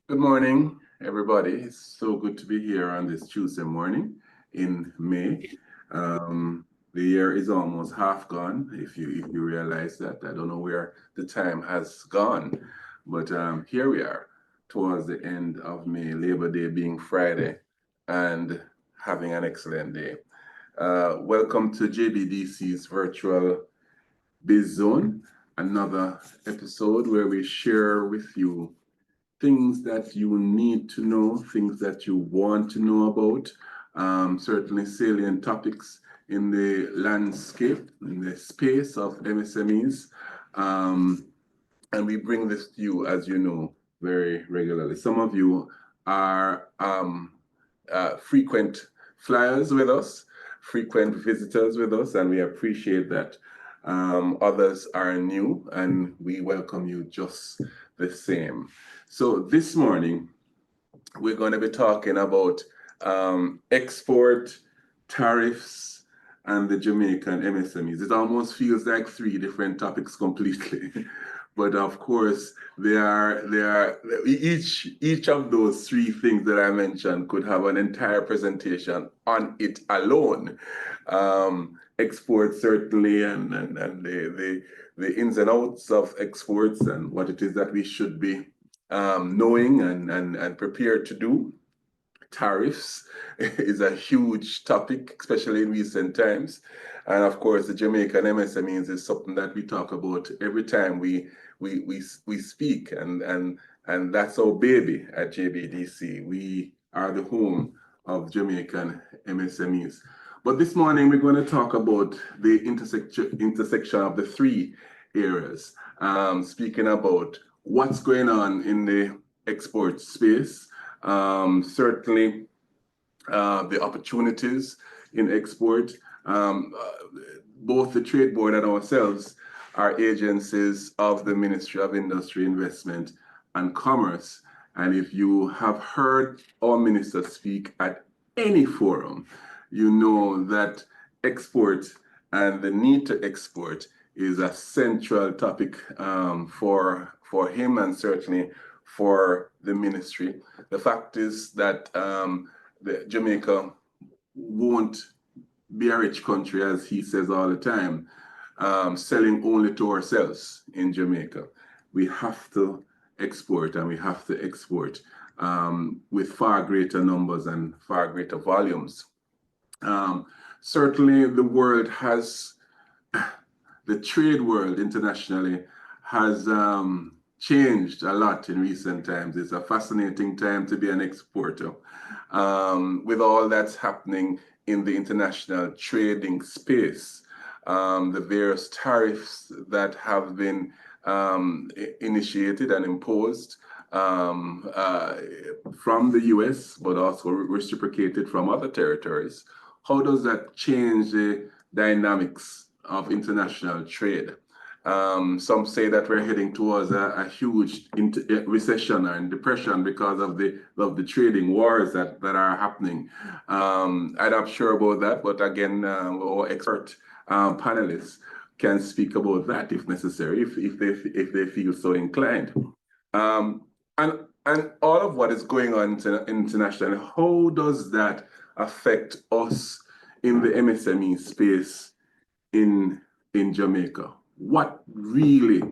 Good morning, everybody. It's so good to be here on this Tuesday morning in May. The year is almost half gone. If you realize that, I don't know where the time has gone, but here we are towards the end of May, Labor Day being Friday, and having an excellent day. Welcome to JBDC's virtual Biz Zone, another episode where we share with you things that you need to know, things that you want to know about, certainly salient topics in the landscape, in the space of MSMEs. And we bring this to you, as you know, very regularly. Some of you are frequent flyers with us, frequent visitors with us, and we appreciate that. Others are new, and we welcome you just the same. So this morning, we're going to be talking about export tariffs and the Jamaican MSMEs. It almost feels like three different topics completely. But of course, each of those three things that I mentioned could have an entire presentation on it alone. Exports certainly, and the ins and outs of exports and what it is that we should be knowing and prepared to do. Tariffs is a huge topic, especially in recent times. And of course, the Jamaican MSMEs is something that we talk about every time we speak, and that's our baby at JBDC. We are the home of Jamaican MSMEs. But this morning, we're going to talk about the intersection of the three areas, speaking about what's going on in the export space, certainly the opportunities in export. Both the Trade Board and ourselves are agencies of the Ministry of Industry, Investment and Commerce. And if you have heard our minister speak at any forum, you know that export and the need to export is a central topic for him and certainly for the ministry. The fact is that Jamaica won't be a rich country, as he says all the time, selling only to ourselves in Jamaica. We have to export, and we have to export with far greater numbers and far greater volumes. Certainly the world has, the trade world internationally has changed a lot in recent times. It's a fascinating time to be an exporter. With all that's happening in the international trading space, the various tariffs that have been initiated and imposed from the US, but also reciprocated from other territories. How does that change the dynamics of international trade? Some say that we're heading towards a huge recession and depression because of the trading wars that are happening. I'm not sure about that, but again, our expert panelists can speak about that if necessary, if they feel so inclined. And all of what is going on internationally, how does that affect us in the MSME space in Jamaica? What really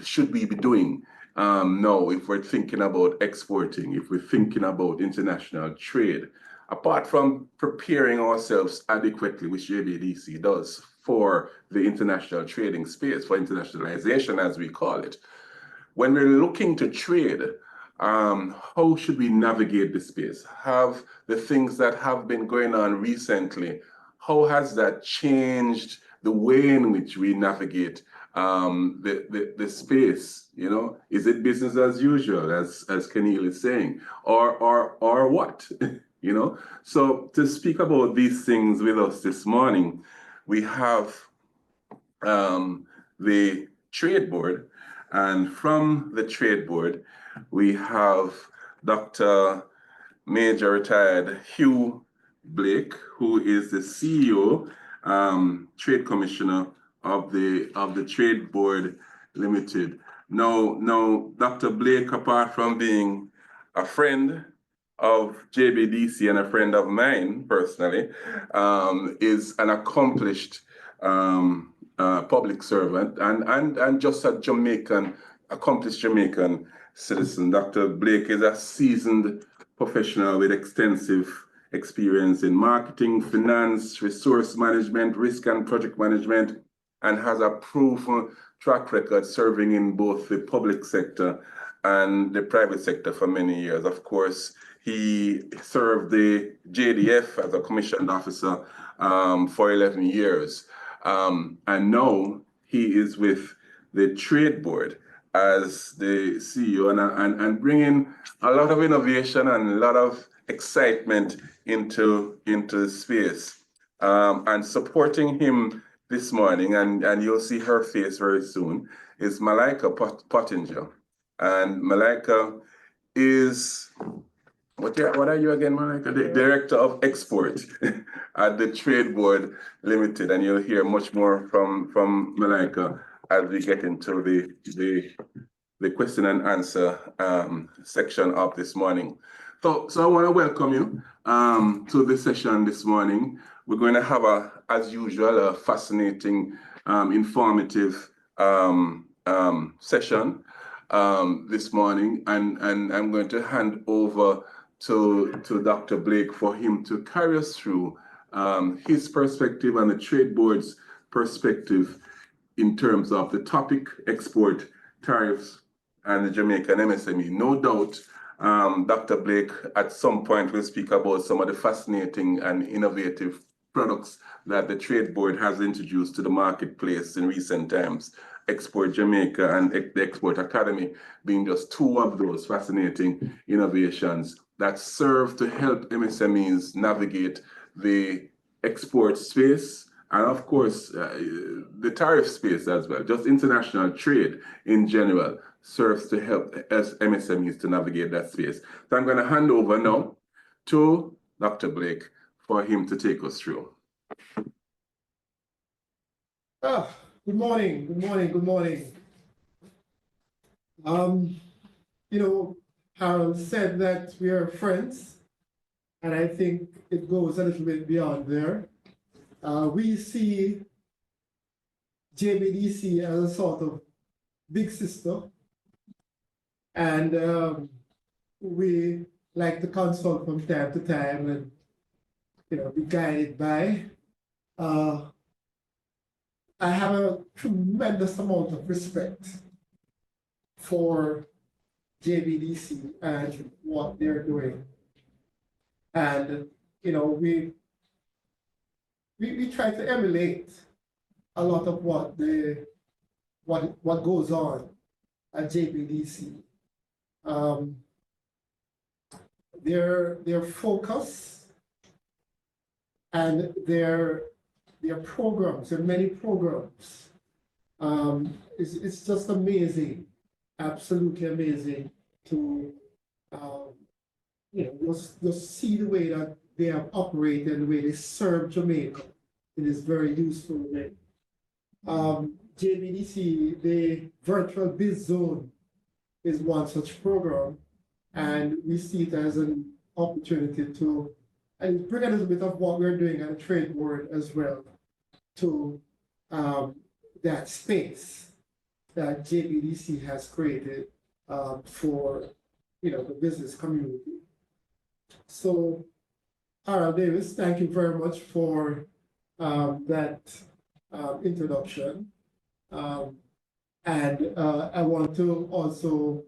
should we be doing now if we're thinking about exporting, if we're thinking about international trade, apart from preparing ourselves adequately, which JBDC does, for the international trading space, for internationalization, as we call it. When we're looking to trade, how should we navigate the space? Have the things that have been going on recently, how has that changed the way in which we navigate the space? You know, is it business as usual, as Keneal is saying, or what? You know, so to speak about these things with us this morning, we have the Trade Board, and from the Trade Board, we have Dr. Major Retired Hugh Blake, who is the CEO, Trade Commissioner of the Trade Board Limited. No, Dr. Blake, apart from being a friend of JBDC and a friend of mine personally, is an accomplished public servant and just a accomplished Jamaican citizen. Dr. Blake is a seasoned professional with extensive experience in marketing, finance, resource management, risk and project management, and has a proven track record serving in both the public sector and the private sector for many years. Of course, he served the JDF as a commissioned officer for 11 years. And now he is with the Trade Board as the CEO and bringing a lot of innovation and a lot of excitement into the space. And supporting him this morning, and you'll see her face very soon, is Malaika Pottinger. And Malaika is, what are you again, Malaika? The Director of Export at the Trade Board Limited. And you'll hear much more from Malaika as we get into the question and answer section of this morning. So I want to welcome you to the session this morning. We're going to have, as usual, a fascinating, informative session this morning, and I'm going to hand over to Dr. Blake for him to carry us through his perspective and the Trade Board's perspective in terms of the topic, export, tariffs, and the Jamaican MSME. No doubt, Dr. Blake at some point will speak about some of the fascinating and innovative products that the Trade Board has introduced to the marketplace in recent times. Export Jamaica and the Export Academy being just two of those fascinating innovations that serve to help MSMEs navigate the export space and, of course, the tariff space as well. Just international trade in general serves to help us MSMEs to navigate that space. So I'm going to hand over now to Dr. Blake for him to take us through. Good morning. You know, Harold said that we are friends, and I think it goes a little bit beyond there. We see JBDC as a sort of big sister, and we like to consult from time to time and, you know, be guided by. I have a tremendous amount of respect for JBDC and what they're doing. And, you know, we try to emulate a lot of what goes on at JBDC. Their focus and their programs, there are many programs. It's just amazing, absolutely amazing to you know, just see the way that they have operated and the way they serve Jamaica. It is very useful way. JBDC, the virtual biz zone is one such program, and we see it as an opportunity to and bring a little bit of what we're doing at the Trade Board as well to that space that JBDC has created for, you know, the business community. So, Harold Davis, thank you very much for that introduction. And I want to also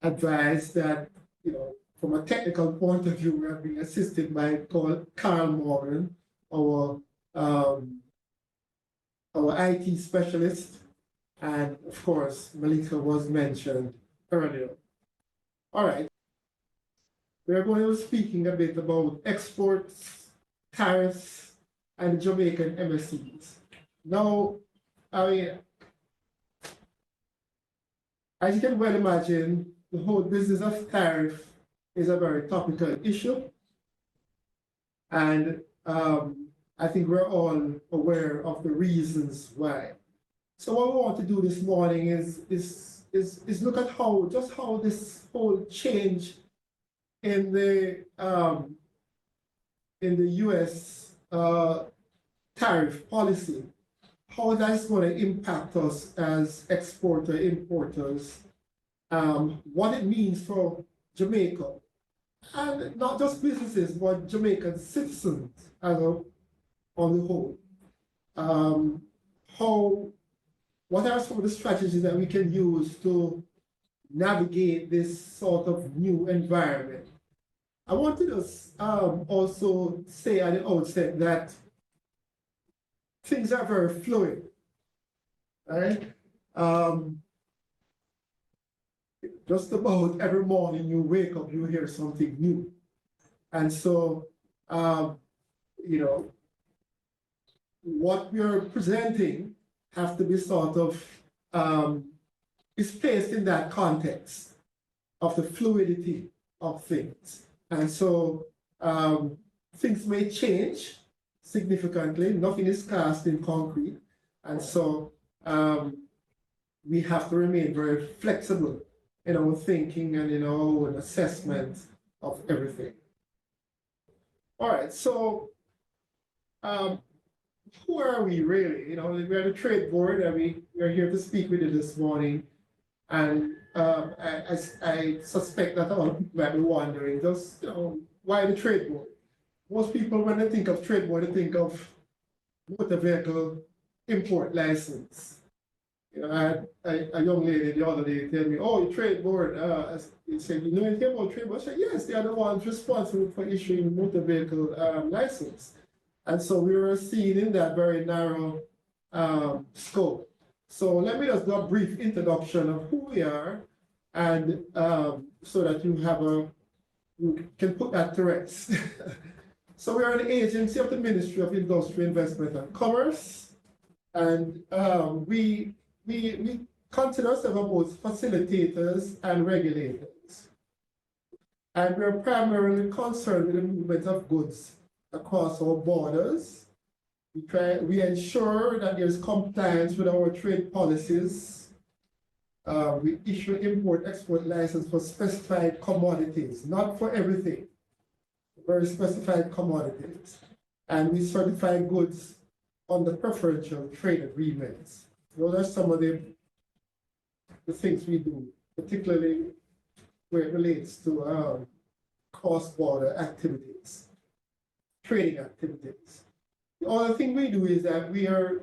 advise that, you know, from a technical point of view, we are being assisted by Carl Morgan, our IT specialist, and of course, Malika was mentioned earlier. All right, we're going to be speaking a bit about exports, tariffs, and Jamaican MSCs. Now, as you can well imagine, the whole business of tariff is a very topical issue. And I think we're all aware of the reasons why. So what we want to do this morning is look at how this whole change in the U.S. Tariff policy, how that's going to impact us as exporter importers, what it means for Jamaica, and not just businesses, but Jamaican citizens as on the whole. What are some of the strategies that we can use to navigate this sort of new environment? I wanted to also say at the outset that things are very fluid, right? Just about every morning you wake up, you hear something new. And so, you know, what we're presenting have to be sort of, is placed in that context of the fluidity of things. And so things may change significantly. Nothing is cast in concrete. And so we have to remain very flexible in our thinking and in our own assessment of everything. All right, so who are we really? You know, we're the trade board, and we're here to speak with you this morning. And I suspect that a lot of people might be wondering, just, you know, why the trade board? Most people, when they think of trade board, they think of motor vehicle import license. You know, I had a young lady the other day tell me, "Oh, the trade board." He said, "You know anything about trade board?" I said, "Yes, they are the ones responsible for issuing motor vehicle license." And so we were seen in that very narrow scope. So let me just do a brief introduction of who we are, and so that you can put that to rest. So we are an agency of the Ministry of Industry, Investment and Commerce, and we consider ourselves both facilitators and regulators. And we're primarily concerned with the movement of goods across our borders. We ensure that there's compliance with our trade policies. We issue import-export license for specified commodities, not for everything, very specified commodities. And we certify goods under preferential trade agreements. Those are some of the things we do, particularly where it relates to cross-border activities, trading activities. The other thing we do is that we are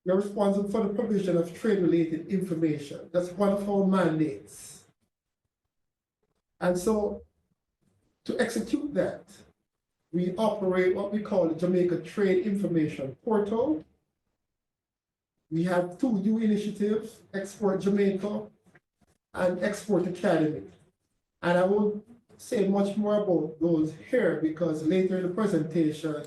responsible for the provision of trade-related information. That's one of our mandates. And so to execute that, we operate what we call the Jamaica Trade Information Portal. We have two new initiatives, Export Jamaica and Export Academy. And I won't say much more about those here because later in the presentation,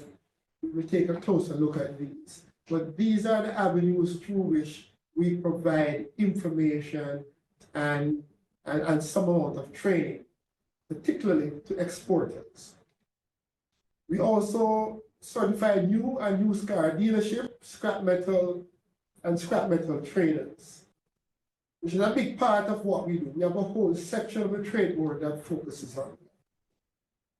we take a closer look at these. But these are the avenues through which we provide information and some amount of training, particularly to exporters. We also certify new and used car dealership, scrap metal, and scrap metal traders, which is a big part of what we do. We have a whole section of the trade board that focuses on it.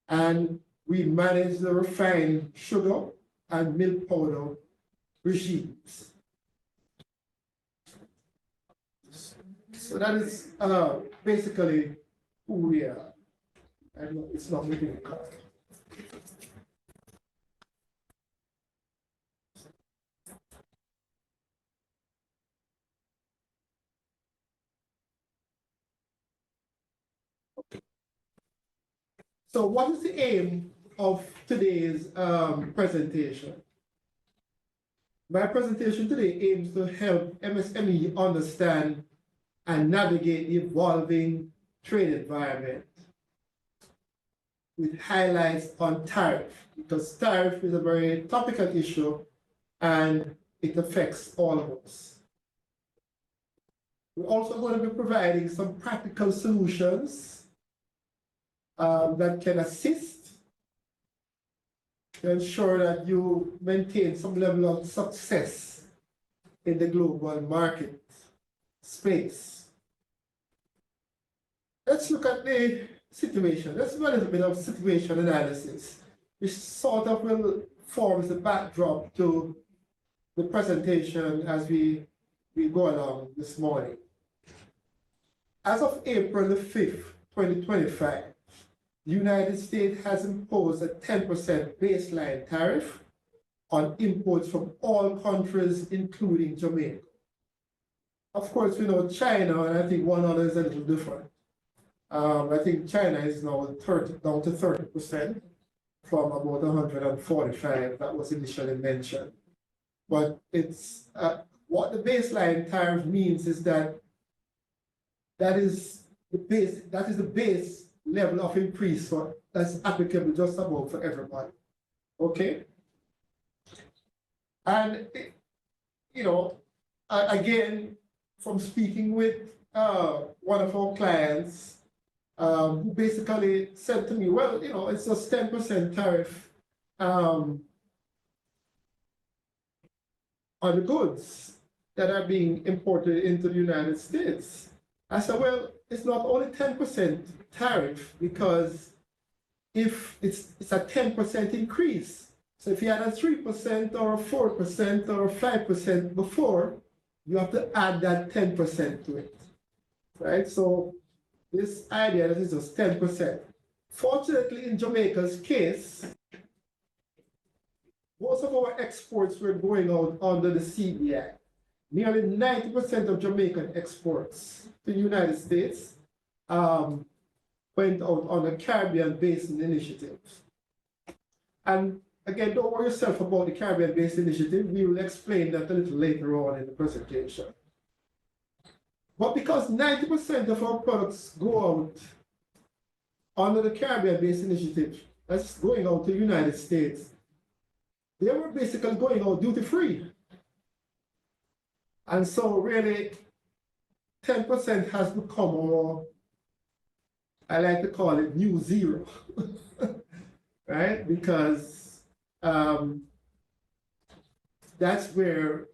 And we manage the refined sugar and milk powder regimes. So that is basically who we are. And it's not within the car. So what is the aim of today's presentation? My presentation today aims to help MSME understand and navigate the evolving trade environment with highlights on tariff, because tariff is a very topical issue and it affects all of us. We're also going to be providing some practical solutions that can assist to ensure that you maintain some level of success in the global market space. Let's look at the situation. Let's do a little bit of situation analysis, which sort of will form the backdrop to the presentation as we go along this morning. As of April the 5th, 2025, the United States has imposed a 10% baseline tariff on imports from all countries, including Jamaica. Of course, we know China, and I think one other is a little different. I think China is now down to 30% from about 145 that was initially mentioned. But it's what the baseline tariff means is that is the base level of increase that's applicable just about for everybody. Okay? And again, from speaking with one of our clients, who basically said to me, well, it's just 10% tariff on the goods that are being imported into the United States. I said, well, it's not only 10% tariff, because if it's a 10% increase, so if you had a 3% or a 4% or a 5% before, you have to add that 10% to it, right? So this idea that it's just 10%. Fortunately, in Jamaica's case, most of our exports were going out under the CBI. Nearly 90% of Jamaican exports to the United States went out on the Caribbean Basin Initiative. And again, don't worry yourself about the Caribbean Basin Initiative. We will explain that a little later on in the presentation. But because 90% of our products go out under the Caribbean Basin Initiative, that's going out to the United States, they were basically going out duty-free. And so really, 10% has become our, I like to call it new zero, right? Because that's where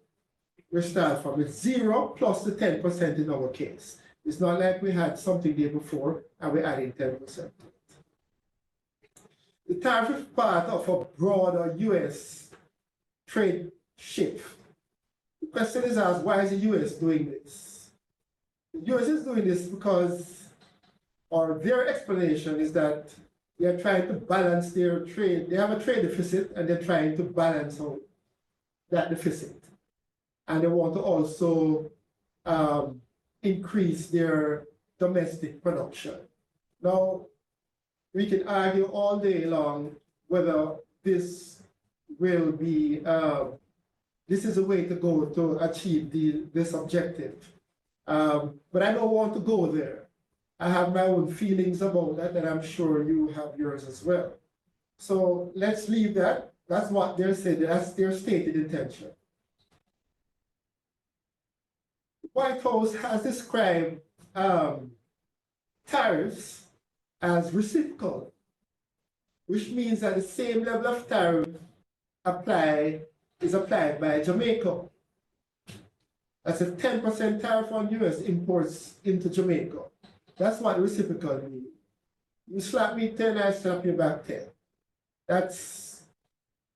we start from. It's 0 plus the 10% in our case. It's not like we had something there before and we're adding 10% to it. The tariff is part of a broader US trade shift. The question is asked, why is the US doing this? The US is doing this because, or their explanation is that they are trying to balance their trade. They have a trade deficit and they're trying to balance out that deficit. And they want to also increase their domestic production. Now, we can argue all day long whether this will be, this is a way to go to achieve this objective. But I don't want to go there. I have my own feelings about that, and I'm sure you have yours as well. So let's leave that. That's what they're saying. That's their stated intention. The White House has described tariffs as reciprocal, which means that the same level of tariff is applied by Jamaica. That's a 10% tariff on US imports into Jamaica. That's what reciprocal means. You slap me 10, I slap you back 10. That's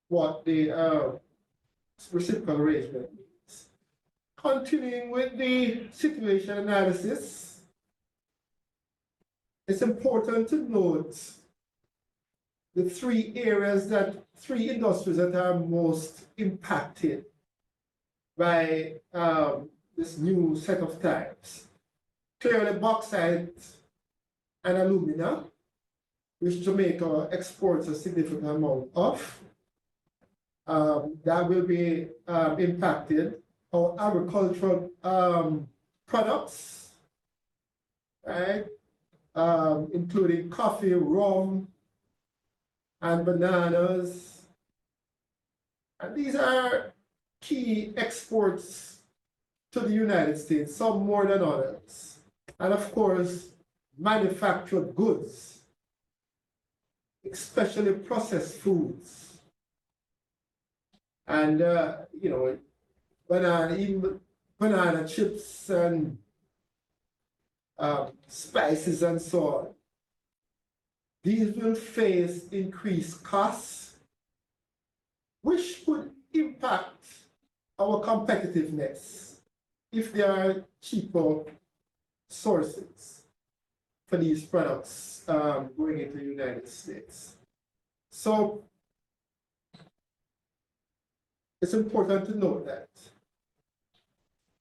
what the reciprocal arrangement means. Continuing with the situation analysis, it's important to note the three industries that are most impacted by this new set of tariffs. Clearly, bauxite and alumina, which Jamaica exports a significant amount of, that will be impacted. Our agricultural products, right, including coffee, rum, and bananas. And these are key exports to the United States, some more than others. And of course, manufactured goods, especially processed foods. And, even banana chips and spices and so on. These will face increased costs, which could impact our competitiveness if there are cheaper sources for these products going into the United States. So it's important to note that.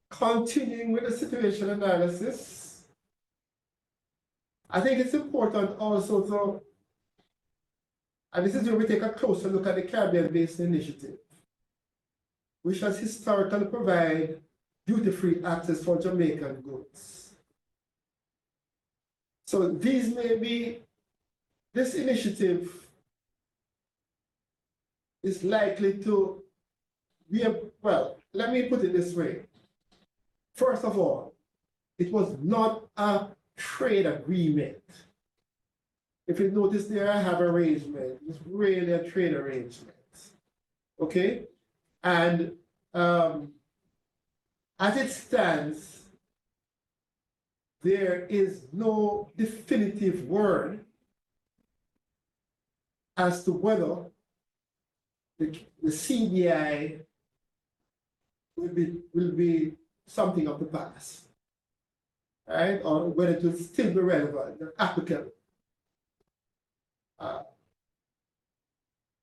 Continuing with the situation analysis, I think it's important also to, and this is where we take a closer look at the Caribbean Basin Initiative, which has historically provided duty-free access for Jamaican goods. So these may be, this initiative is likely to be well, let me put it this way. First of all, it was not a trade agreement. If you notice there, I have arrangement. It's really a trade arrangement. Okay? And as it stands, there is no definitive word as to whether the CBI will be something of the past, right? Or whether it will still be relevant or applicable.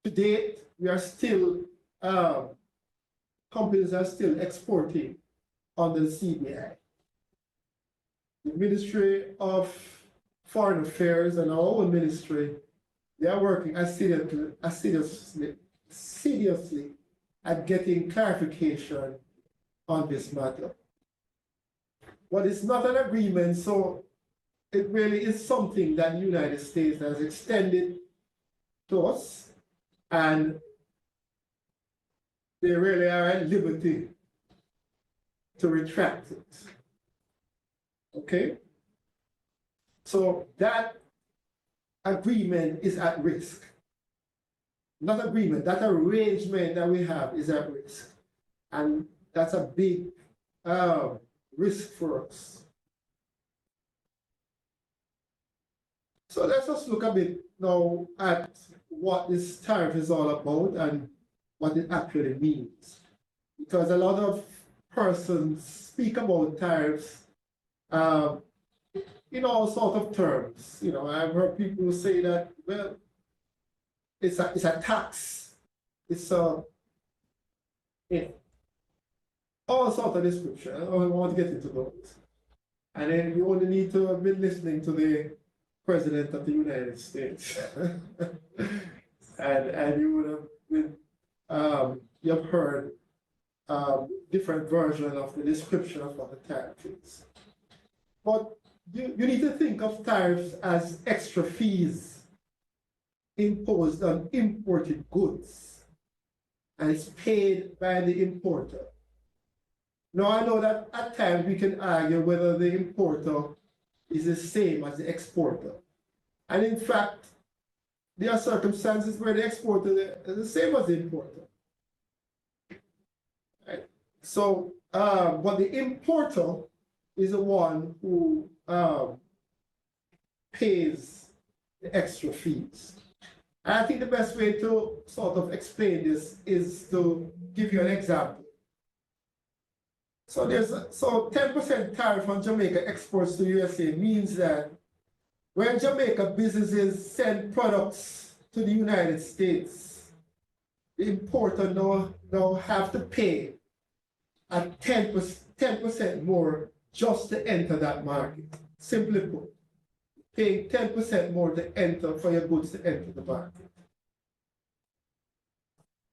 To date, we are still, companies are still exporting under the CBI. The Ministry of Foreign Affairs and our own ministry, they are working assiduously at getting clarification on this matter. But it's not an agreement, so it really is something that the United States has extended to us, and they really are at liberty to retract it. Okay? So that agreement is at risk. Not agreement, that arrangement that we have is at risk. And that's a big risk for us. So let's just look a bit now at what this tariff is all about and what it actually means. Because a lot of persons speak about tariffs in all sorts of terms. You know, I've heard people say that, well, it's a tax. It's a, all sorts of description. I don't want to get into those. And then you only need to have been listening to the President of the United States. and you would have been, you've heard different version of the description of what the tariff is. But you need to think of tariffs as extra fees imposed on imported goods, and it's paid by the importer. Now, I know that at times we can argue whether the importer is the same as the exporter. And in fact, there are circumstances where the exporter is the same as the importer. Right? So, but the importer is the one who pays the extra fees. And I think the best way to sort of explain this is to give you an example. So 10% tariff on Jamaica exports to USA means that when Jamaica businesses send products to the United States, the importer now have to pay at 10% more just to enter that market. Simply put, paying 10% more to enter for your goods to enter the market.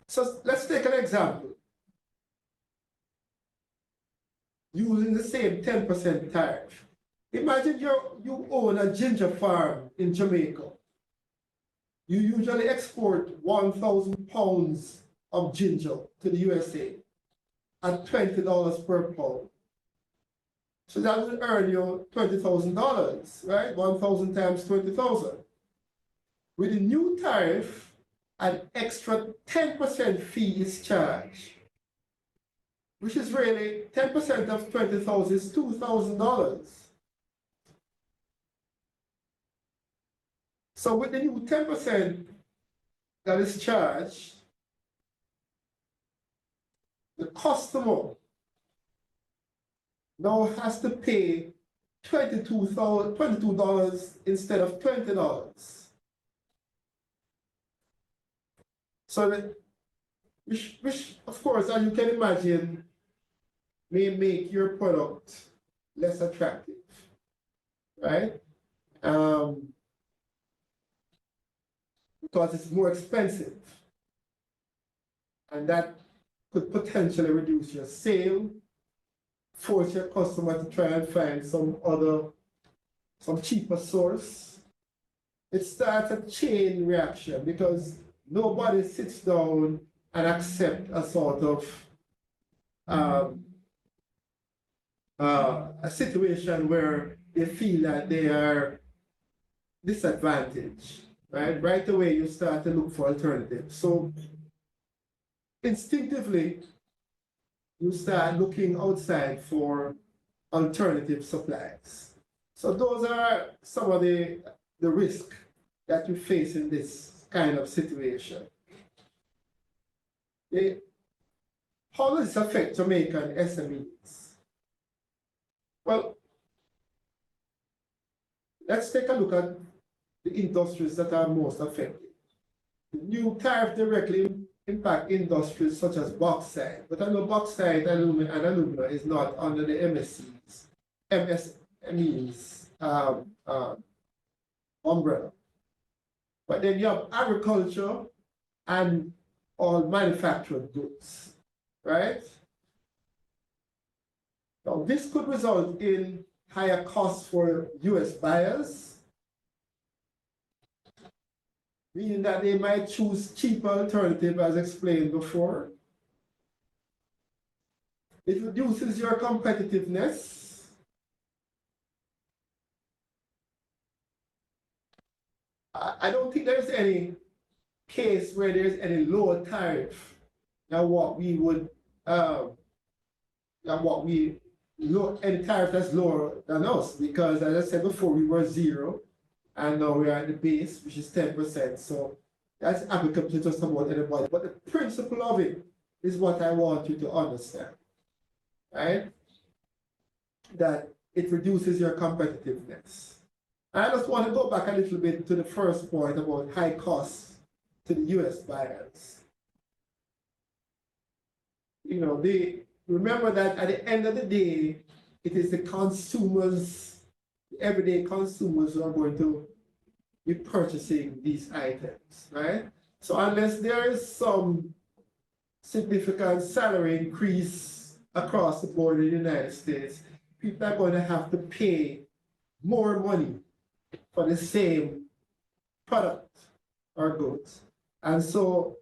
So let's take an example. Using the same 10% tariff. Imagine you own a ginger farm in Jamaica. You usually export 1,000 pounds of ginger to the USA at $20 per pound. So that will earn you $20,000, right? 1,000 times 20,000. With the new tariff, an extra 10% fee is charged. which is really 10% of 20,000 is $2,000. So with the new 10% that is charged, the customer now has to pay $22 instead of $20. So that, which of course, as you can imagine, may make your product less attractive, right? Because it's more expensive. And that could potentially reduce your sale, force your customer to try and find some cheaper source. It starts a chain reaction because nobody sits down and accept a sort of a situation where they feel that they are disadvantaged, right? Right away, you start to look for alternatives. So instinctively, you start looking outside for alternative supplies. So those are some of the risks that you face in this kind of situation. How does this affect Jamaican SMEs? Well, let's take a look at the industries that are most affected. The new tariff directly impact industries such as bauxite, but I know bauxite and alumina is not under the MSMEs umbrella. But then you have agriculture and all manufactured goods, right? Now, this could result in higher costs for US buyers, meaning that they might choose cheaper alternative as explained before. It reduces your competitiveness. I don't think there's any case where there's any lower tariff than what we would, any tariff that's lower than us, because as I said before, we were 0, and now we are at the base, which is 10%. So that's applicable to just about anybody. But the principle of it is what I want you to understand, right? That it reduces your competitiveness. I just want to go back a little bit to the first point about high costs to the US buyers. You know, remember that at the end of the day, it is the consumers, the everyday consumers who are going to be purchasing these items, right? So unless there is some significant salary increase across the board in the United States, people are going to have to pay more money for the same product or goods. And so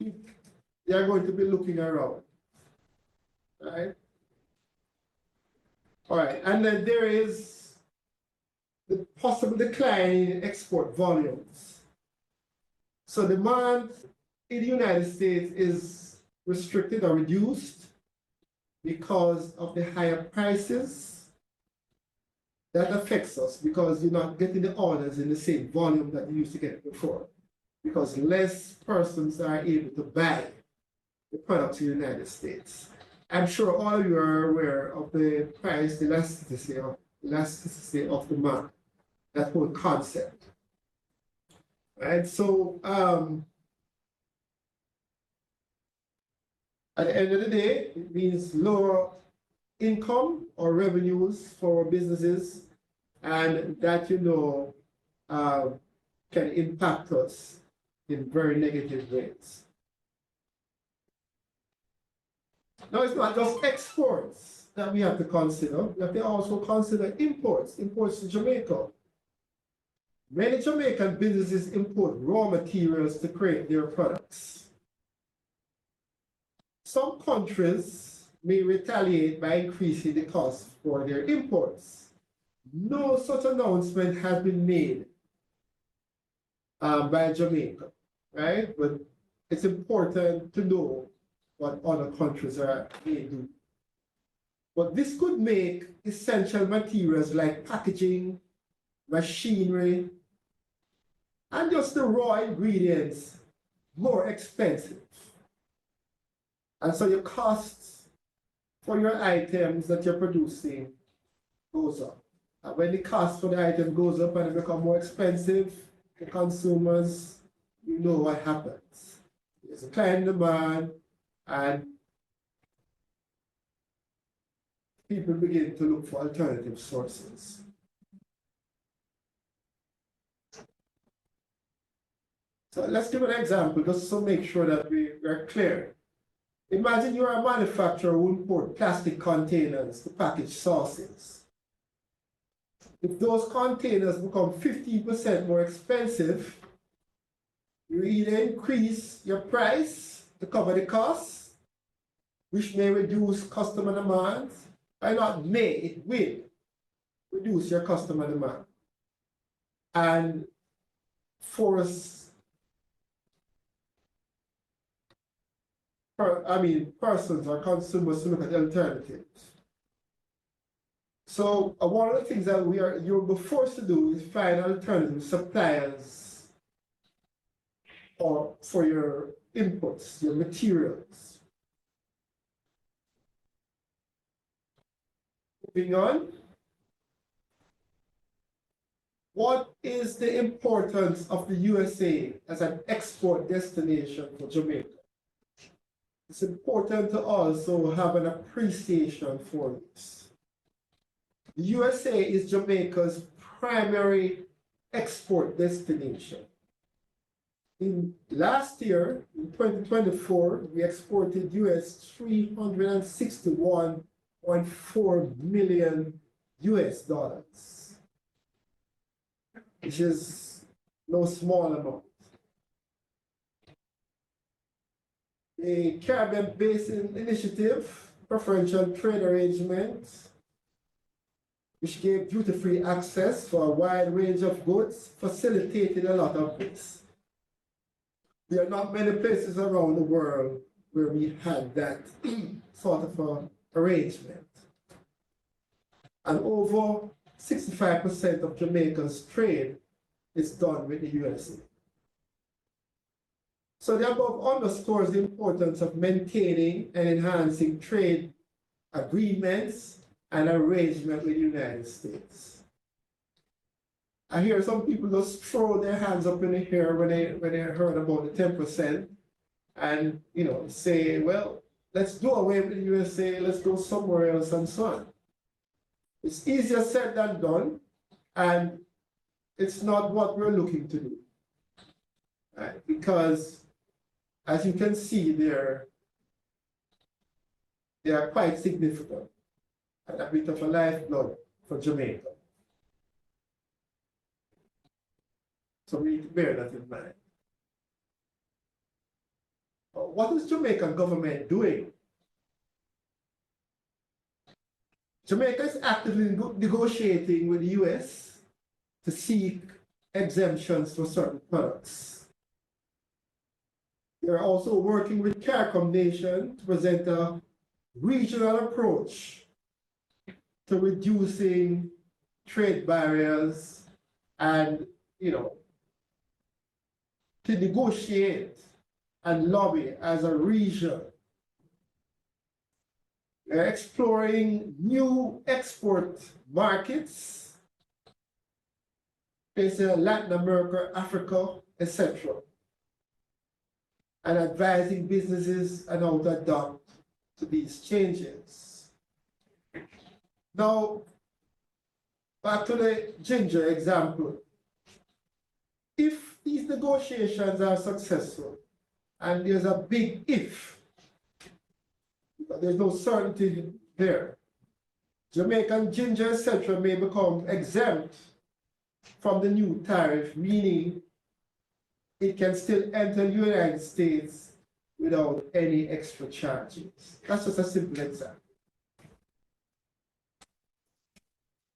they are going to be looking around, right? All right, and then there is the possible decline in export volumes. So demand in the United States is restricted or reduced because of the higher prices. That affects us because you're not getting the orders in the same volume that you used to get before, because less persons are able to buy the products in the United States. I'm sure all of you are aware of the price elasticity of demand, that whole concept. Right? So at the end of the day, it means lower income or revenues for businesses, and that, you know, can impact us in very negative ways. Now, it's not just exports that we have to consider. We have to also consider imports to Jamaica. Many Jamaican businesses import raw materials to create their products. Some countries may retaliate by increasing the cost for their imports. No such announcement has been made by Jamaica, right? But it's important to know what other countries may do. But this could make essential materials like packaging, machinery, and just the raw ingredients more expensive. And so your costs for your items that you're producing goes up. And when the cost for the item goes up and it becomes more expensive, the consumers, you know what happens. There's a client demand, and people begin to look for alternative sources. So let's give an example just to make sure that we are clear. Imagine you're a manufacturer who import plastic containers to package sauces. If those containers become 15% more expensive, you either increase your price to cover the costs, which may reduce customer demand, or not may, it will reduce your customer demand and force persons or consumers to look at alternatives. So one of the things that you'll be forced to do is find alternative suppliers for your inputs, your materials. Moving on. What is the importance of the USA as an export destination for Jamaica? It's important to also have an appreciation for this. The USA is Jamaica's primary export destination. In last year, in 2024, we exported US $361.4 million, which is no small amount. A Caribbean Basin Initiative, preferential trade arrangement, which gave duty-free access for a wide range of goods, facilitated a lot of this. There are not many places around the world where we had that sort of arrangement. And over 65% of Jamaica's trade is done with the USA. So the above underscores the importance of maintaining and enhancing trade agreements and arrangement with the United States. I hear some people just throw their hands up in the air when they heard about the 10% and say, well, let's do away with the USA, let's go somewhere else and so on. It's easier said than done, and it's not what we're looking to do. Right? Because as you can see, they are quite significant and a bit of a lifeblood for Jamaica. So we need to bear that in mind. What is Jamaican government doing? Jamaica is actively negotiating with the US to seek exemptions for certain products. They are also working with CARICOM Nation to present a regional approach to reducing trade barriers and, to negotiate and lobby as a region. We're exploring new export markets, places in Latin America, Africa, etc., and advising businesses on how to adapt to these changes. Now, back to the ginger example. If these negotiations are successful, and there's a big if, but there's no certainty there, Jamaican ginger, etc., may become exempt from the new tariff, meaning it can still enter the United States without any extra charges. That's just a simple example.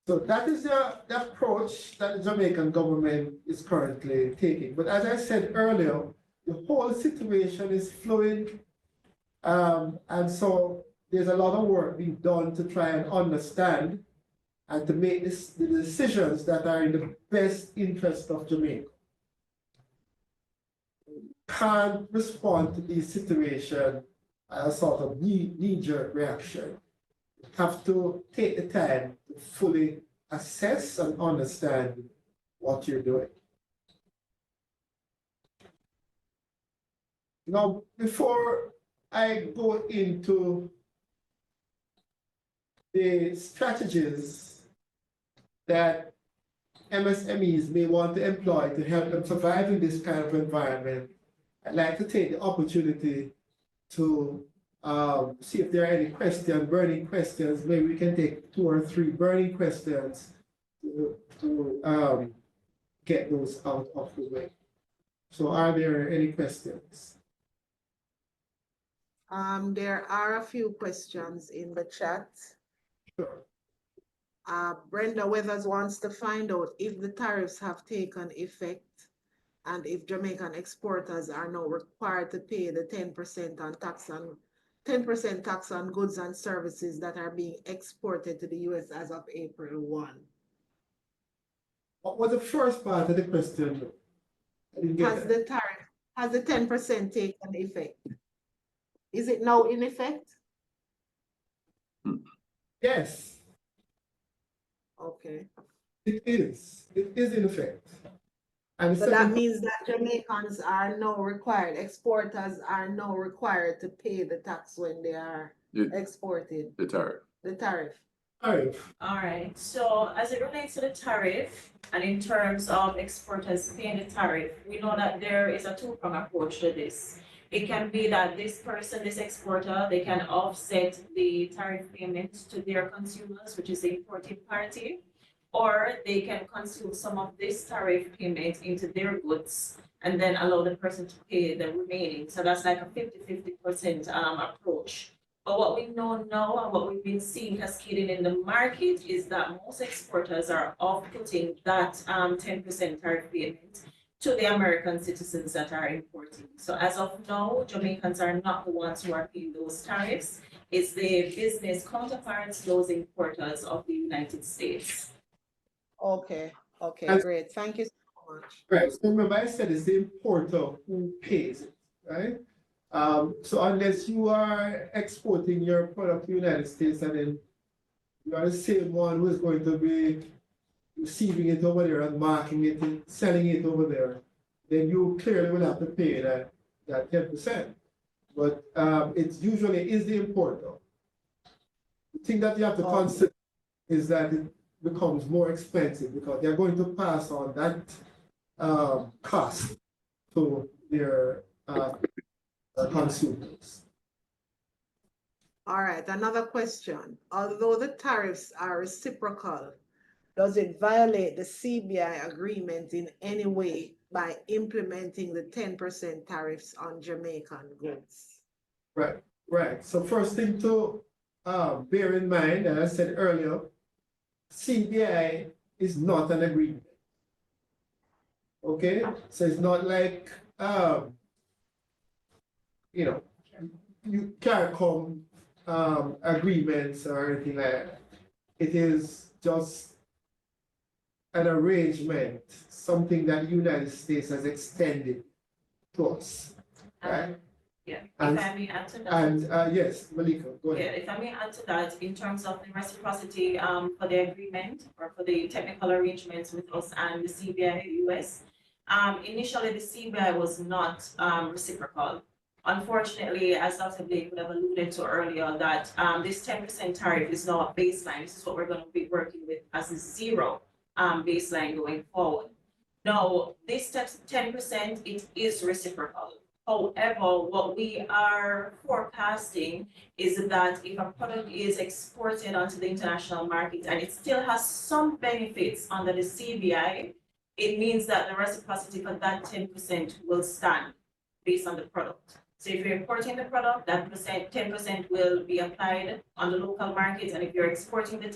So that is the approach that the Jamaican government is currently taking. But as I said earlier, the whole situation is fluid And so there's a lot of work being done to try and understand and to make the decisions that are in the best interest of Jamaica. Can't respond to these situations as a sort of knee-jerk reaction. You have to take the time to fully assess and understand what you're doing. Now, before I go into the strategies that MSMEs may want to employ to help them survive in this kind of environment, I'd like to take the opportunity to see if there are any questions, burning questions. Maybe we can take 2 or 3 burning questions to get those out of the way. So are there any questions? There are a few questions in the chat. Sure. Brenda Weathers wants to find out if the tariffs have taken effect and if Jamaican exporters are now required to pay the 10% tax on goods and services that are being exported to the US as of April 1. What was the first part of the question? I didn't get that. Has the 10% taken effect? Is it now in effect? Yes, Okay. it is. It is in effect. And So that means that Jamaicans are now required, exporters are now required to pay the tax when they are exported, The tariff. the tariff. tariff. All right, so as it relates to the tariff, and in terms of exporters paying the tariff, we know that there is a two-prong approach to this. It can be that this person, this exporter, they can offset the tariff payments to their consumers, which is the importing party, or they can consume some of this tariff payment into their goods and then allow the person to pay the remaining. So that's like a 50-50% approach. But what we know now and what we've been seeing cascading in the market is that most exporters are off-putting that 10% tariff payment to the American citizens that are importing. So as of now, Jamaicans are not the ones who are paying those tariffs. It's the business counterparts, those importers of the United States. Okay, And- great. Thank you so much. Right, so remember I said it's the importer who pays it, right? So unless you are exporting your product to the United States and then you are the same one who is going to be receiving it over there and marking it and selling it over there, then you clearly will have to pay that 10%. But it usually is the importer. The thing that you have to consider is that it becomes more expensive because they're going to pass on that cost to their consumers. All right, another question. Although the tariffs are reciprocal, does it violate the CBI agreement in any way by implementing the 10% tariffs on Jamaican goods? Right. So first thing to bear in mind, as I said earlier, CBI is not an agreement. Okay, so it's not like you CARICOM agreements or anything like that. It is just an arrangement, something that the United States has extended to us, right? Yeah, And- if I may add to that. And yes, Malika, go Yeah, ahead. if I may add to that, in terms of the reciprocity for the agreement or for the technical arrangements with us and the CBI US, initially the CBI was not reciprocal. Unfortunately, as Dr. Blake would have alluded to earlier, that this 10% tariff is now a baseline. This is what we're going to be working with as a zero baseline going forward. Now, this 10%, it is reciprocal. However, what we are forecasting is that if a product is exported onto the international market and it still has some benefits under the CBI, it means that the reciprocity for that 10% will stand based on the product. So if you're importing the product, that 10% will be applied on the local market, and if you're exporting the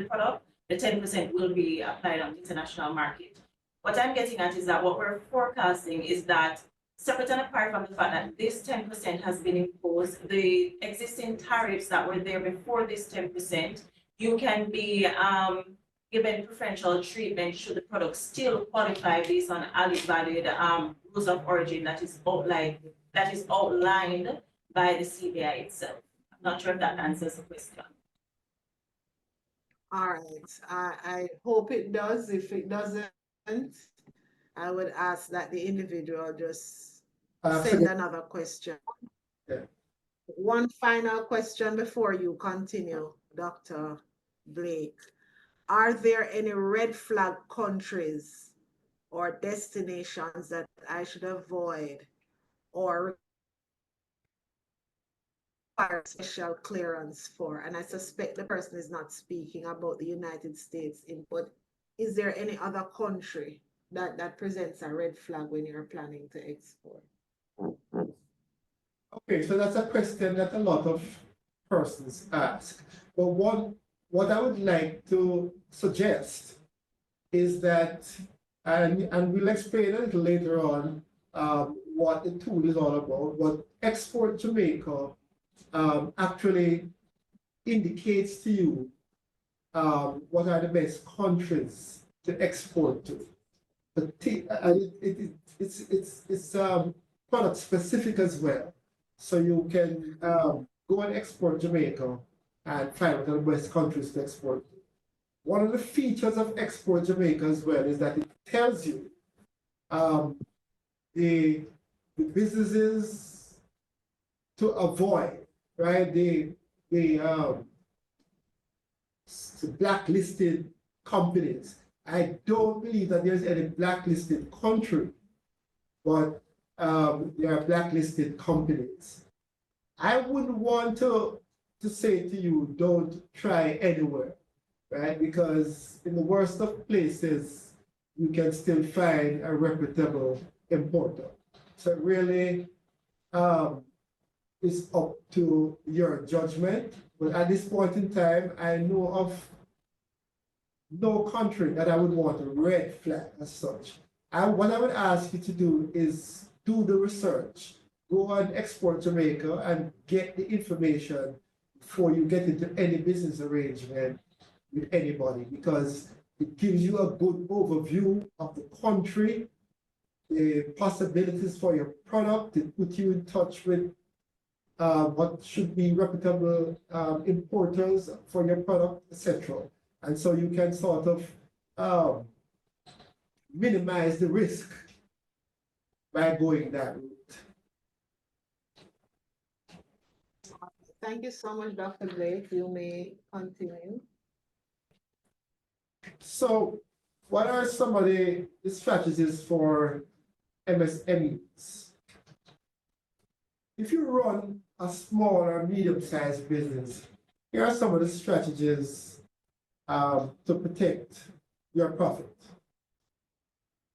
product, the 10% will be applied on the international market. What I'm getting at is that what we're forecasting is that separate and apart from the fact that this 10% has been imposed, the existing tariffs that were there before this 10%, you can be given preferential treatment should the product still qualify based on added valued rules of origin that is outlined by the CBI itself. I'm not sure if that answers the question. All right, I hope it does. If it doesn't, I would ask that the individual just send another question. Yeah. One final question before you continue, Dr. Blake. Are there any red flag countries or destinations that I should avoid or require special clearance for? And I suspect the person is not speaking about the United States, but is there any other country that presents a red flag when you're planning to export? Okay, so that's a question that a lot of persons ask. But what I would like to suggest is that, and we'll explain a little later on what the tool is all about, but Export Jamaica actually indicates to you what are the best countries to export to. But it's product specific as well. So you can go and Export Jamaica and find what are the best countries to export to. One of the features of Export Jamaica as well is that it tells you the businesses to avoid, right? The blacklisted companies. I don't believe that there's any blacklisted country, but there are blacklisted companies. I wouldn't want to say to you, don't try anywhere, right? Because in the worst of places, you can still find a reputable importer. So really, it's up to your judgment. But at this point in time, I know of no country that I would want a red flag as such. What I would ask you to do is do the research, go on Export Jamaica and get the information before you get into any business arrangement with anybody, because it gives you a good overview of the country, the possibilities for your product. It puts you in touch with what should be reputable importers for your product, etc. And so you can sort of minimize the risk by going that route. Thank you so much, Dr. Blake. You may continue. So what are some of the strategies for MSMEs? If you run a small or medium-sized business, here are some of the strategies to protect your profit.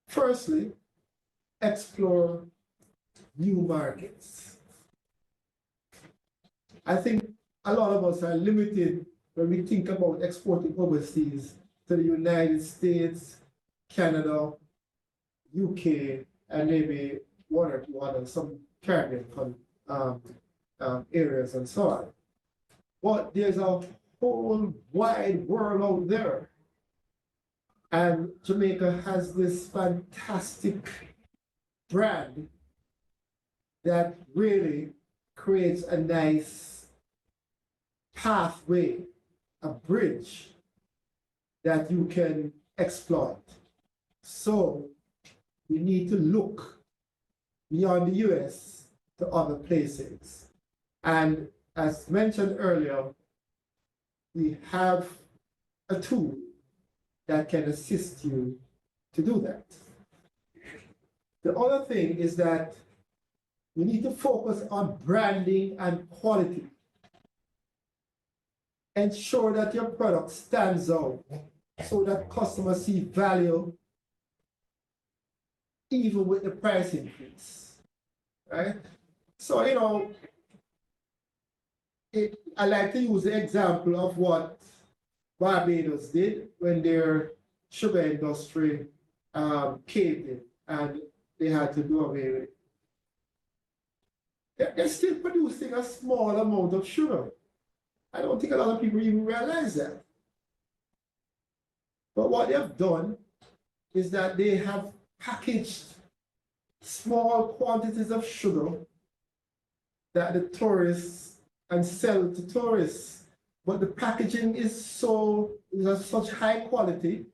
Firstly, explore new markets. I think a lot of us are limited when we think about exporting overseas to the United States, Canada, UK, and maybe one or two other, some Caribbean areas and so on. But there's a whole wide world out there. And Jamaica has this fantastic brand that really creates a nice pathway, a bridge that you can exploit. So we need to look beyond the US to other places. And as mentioned earlier, we have a tool that can assist you to do that. The other thing is that you need to focus on branding and quality. Ensure that your product stands out so that customers see value even with the price increase, right? So, you know, I like to use the example of what Barbados did when their sugar industry caved in and they had to do away with they're still producing a small amount of sugar. I don't think a lot of people even realize that. But what they have done is that they have packaged small quantities of sugar that the tourists and sell to tourists. But the packaging is of such high quality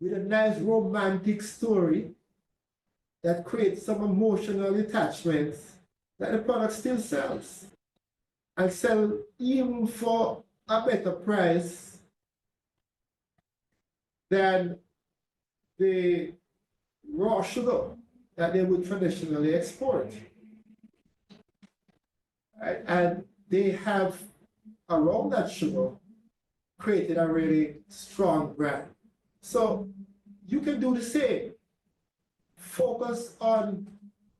with a nice romantic story that creates some emotional attachments that the product still sells and sell even for a better price than the raw sugar that they would traditionally export. Right? And they have, around that sugar, created a really strong brand. So you can do the same. Focus on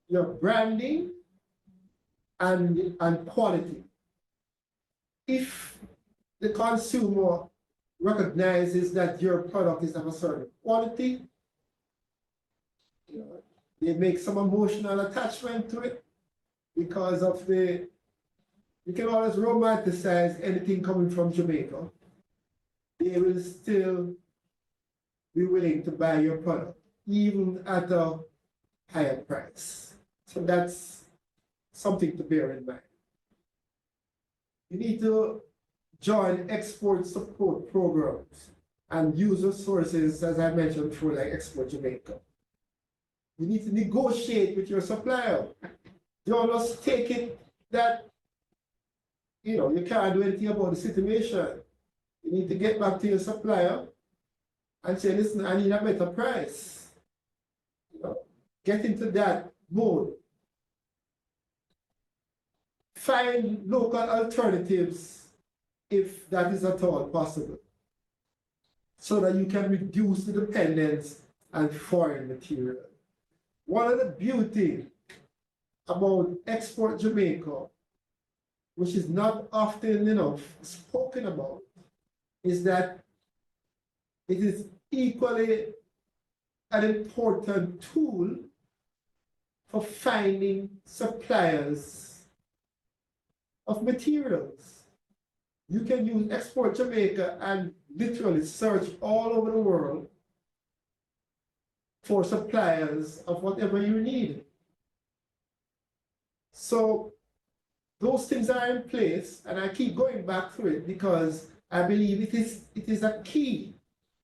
your branding and quality. If the consumer recognizes that your product is of a certain quality, they make some emotional attachment to it because of you can always romanticize anything coming from Jamaica. They will still be willing to buy your product, even at a higher price. So that's something to bear in mind. You need to join export support programs and use resources, as I mentioned before, like Export Jamaica. You need to negotiate with your supplier. Don't just take it that you can't do anything about the situation. You need to get back to your supplier and say, listen, I need a better price. Get into that mode. Find local alternatives if that is at all possible, so that you can reduce the dependence on foreign material. One of the beauty about Export Jamaica, which is not often enough spoken about, is that it is equally an important tool for finding suppliers of materials. You can use Export Jamaica and literally search all over the world for suppliers of whatever you need. So those things are in place, and I keep going back to it because I believe it is a key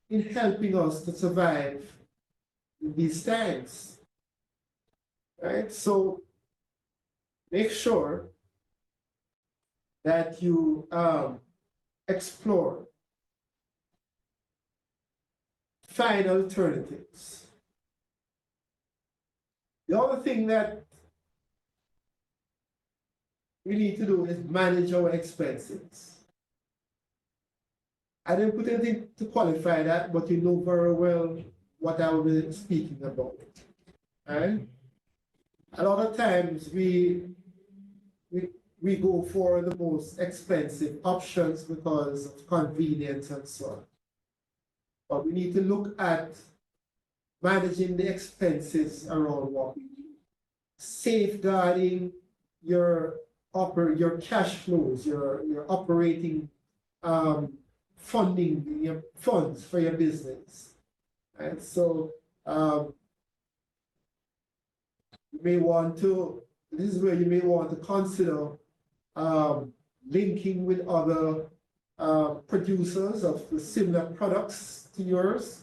in helping us to survive in these times. Right? So make sure that you explore, find alternatives. The other thing that we need to do is manage our expenses. I didn't put anything to qualify that, but you know very well what I will be speaking about. Right? A lot of times we go for the most expensive options because of convenience and so on. But we need to look at managing the expenses around what we do. Safeguarding your cash flows, your operating funding, your funds for your business. Right? So you may want to, this is where you may want to consider linking with other producers of the similar products to yours,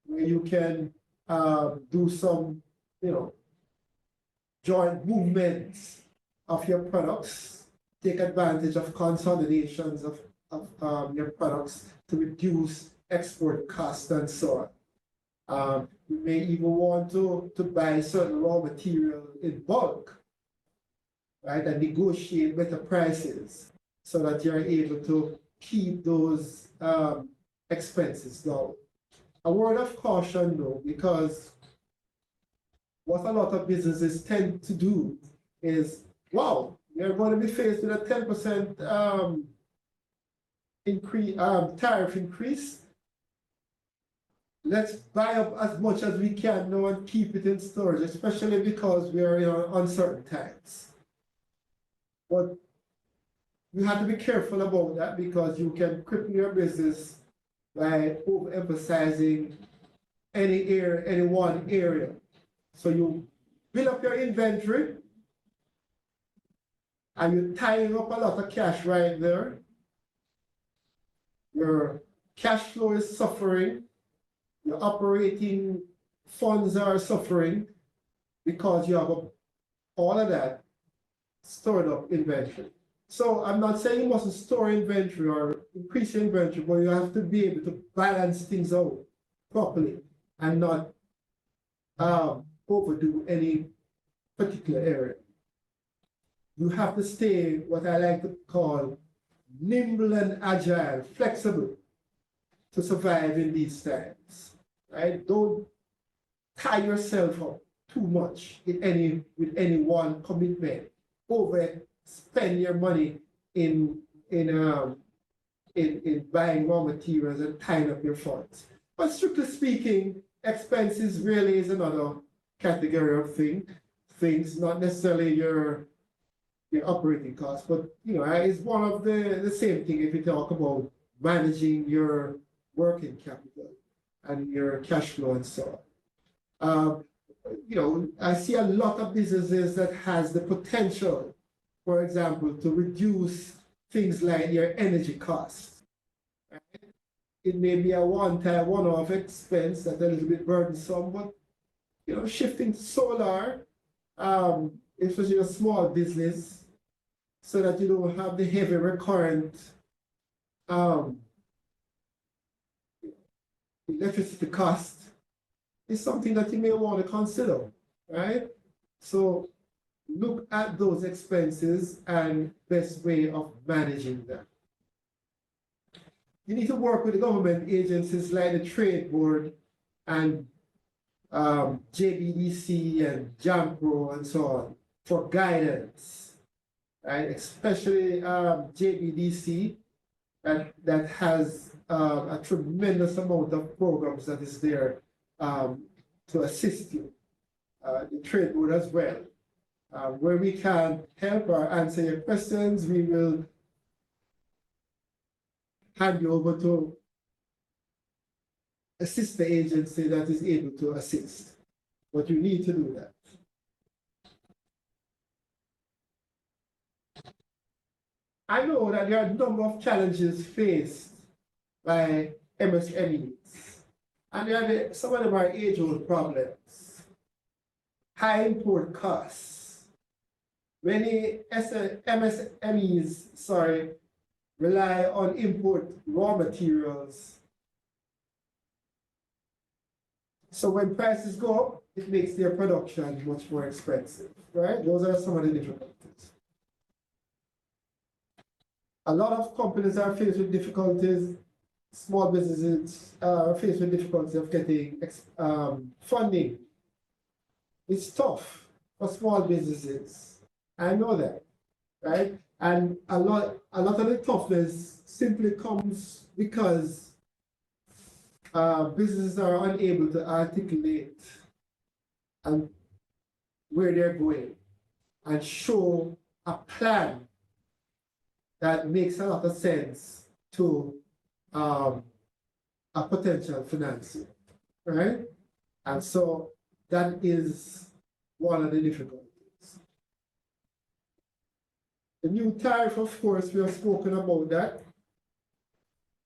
where you can do some, joint movements of your products, take advantage of consolidations of your products to reduce export costs and so on. You may even want to buy certain raw material in bulk, right, and negotiate better prices so that you're able to keep those expenses down. A word of caution though, because what a lot of businesses tend to do is, wow, you're going to be faced with a 10% tariff increase. let's buy up as much as we can now and keep it in storage, especially because we are in uncertain times. But you have to be careful about that because you can cripple your business by overemphasizing any one area. So you build up your inventory and you're tying up a lot of cash right there. Your cash flow is suffering. Your operating funds are suffering because you have all of that stored up inventory. So I'm not saying you mustn't store inventory or increase your inventory, but you have to be able to balance things out properly and not overdo any particular area. You have to stay what I like to call nimble and agile, flexible to survive in these times. Right? Don't tie yourself up too much with any one commitment. Overspend your money in buying raw materials and tying up your funds. But strictly speaking, expenses really is another category of things, not necessarily your operating costs, but it's one of the same thing if you talk about managing your working capital and your cash flow and so on. I see a lot of businesses that has the potential, for example, to reduce things like your energy costs. Right? It may be a one-time, one-off expense that's a little bit burdensome, but shifting to solar, especially a small business, so that you don't have the heavy recurrent electricity cost, is something that you may want to consider, right? So look at those expenses and best way of managing them. You need to work with the government agencies like the Trade Board and JBDC and JAMPRO and so on for guidance, right? Especially JBDC that has a tremendous amount of programs that is there to assist you. The Trade Board as well. Where we can help or answer your questions, we will hand you over to a sister agency that is able to assist. But you need to do that. I know that there are a number of challenges faced by MSMEs, and some of them are age-old problems. High import costs. Many MSMEs, rely on import raw materials. So when prices go up, it makes their production much more expensive, right? Those are some of the difficulties. A lot of companies are faced with difficulties. Small businesses are faced with difficulties of getting funding. It's tough for small businesses. I know that, right? And a lot of the toughness simply comes because businesses are unable to articulate and where they're going and show a plan that makes a lot of sense to a potential financier, right? And so that is one of the difficulties. The new tariff, of course, we have spoken about that.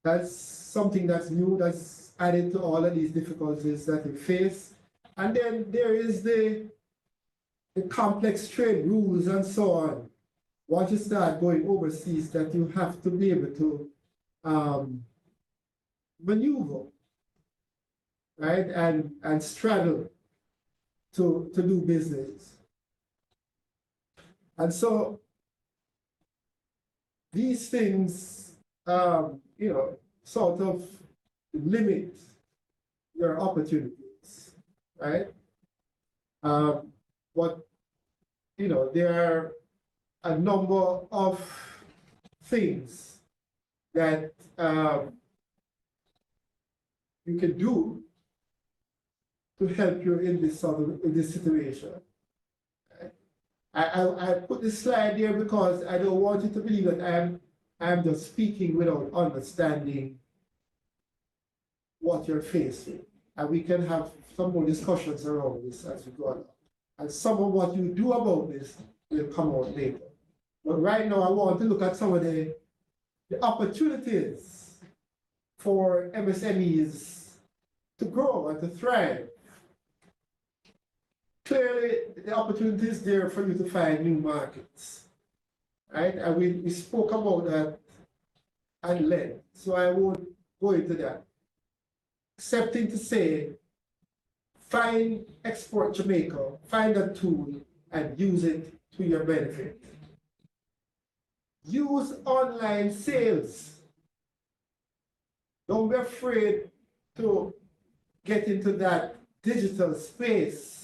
That's something that's new, that's added to all of these difficulties that we face. And then there is the complex trade rules and so on. Once you start going overseas, that you have to be able to maneuver, right? And straddle to do business. And so these things, sort of limit your opportunities, right? But, there are a number of things that you can do to help you in this situation. I put this slide there because I don't want you to believe that I'm just speaking without understanding what you're facing. And we can have some more discussions around this as we go along. And some of what you do about this will come out later. But right now, I want to look at some of the opportunities for MSMEs to grow and to thrive. Clearly, the opportunity is there for you to find new markets, right? And we spoke about that at length, so I won't go into that. Excepting to say, find Export Jamaica, find a tool and use it to your benefit. Use online sales. Don't be afraid to get into that digital space.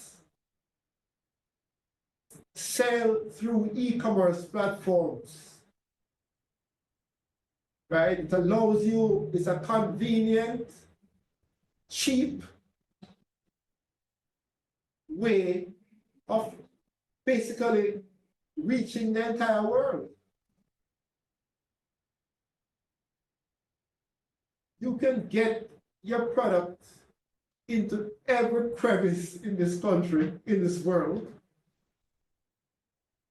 Sell through e-commerce platforms, right? It allows you, it's a convenient, cheap way of basically reaching the entire world. You can get your product into every crevice in this country, in this world,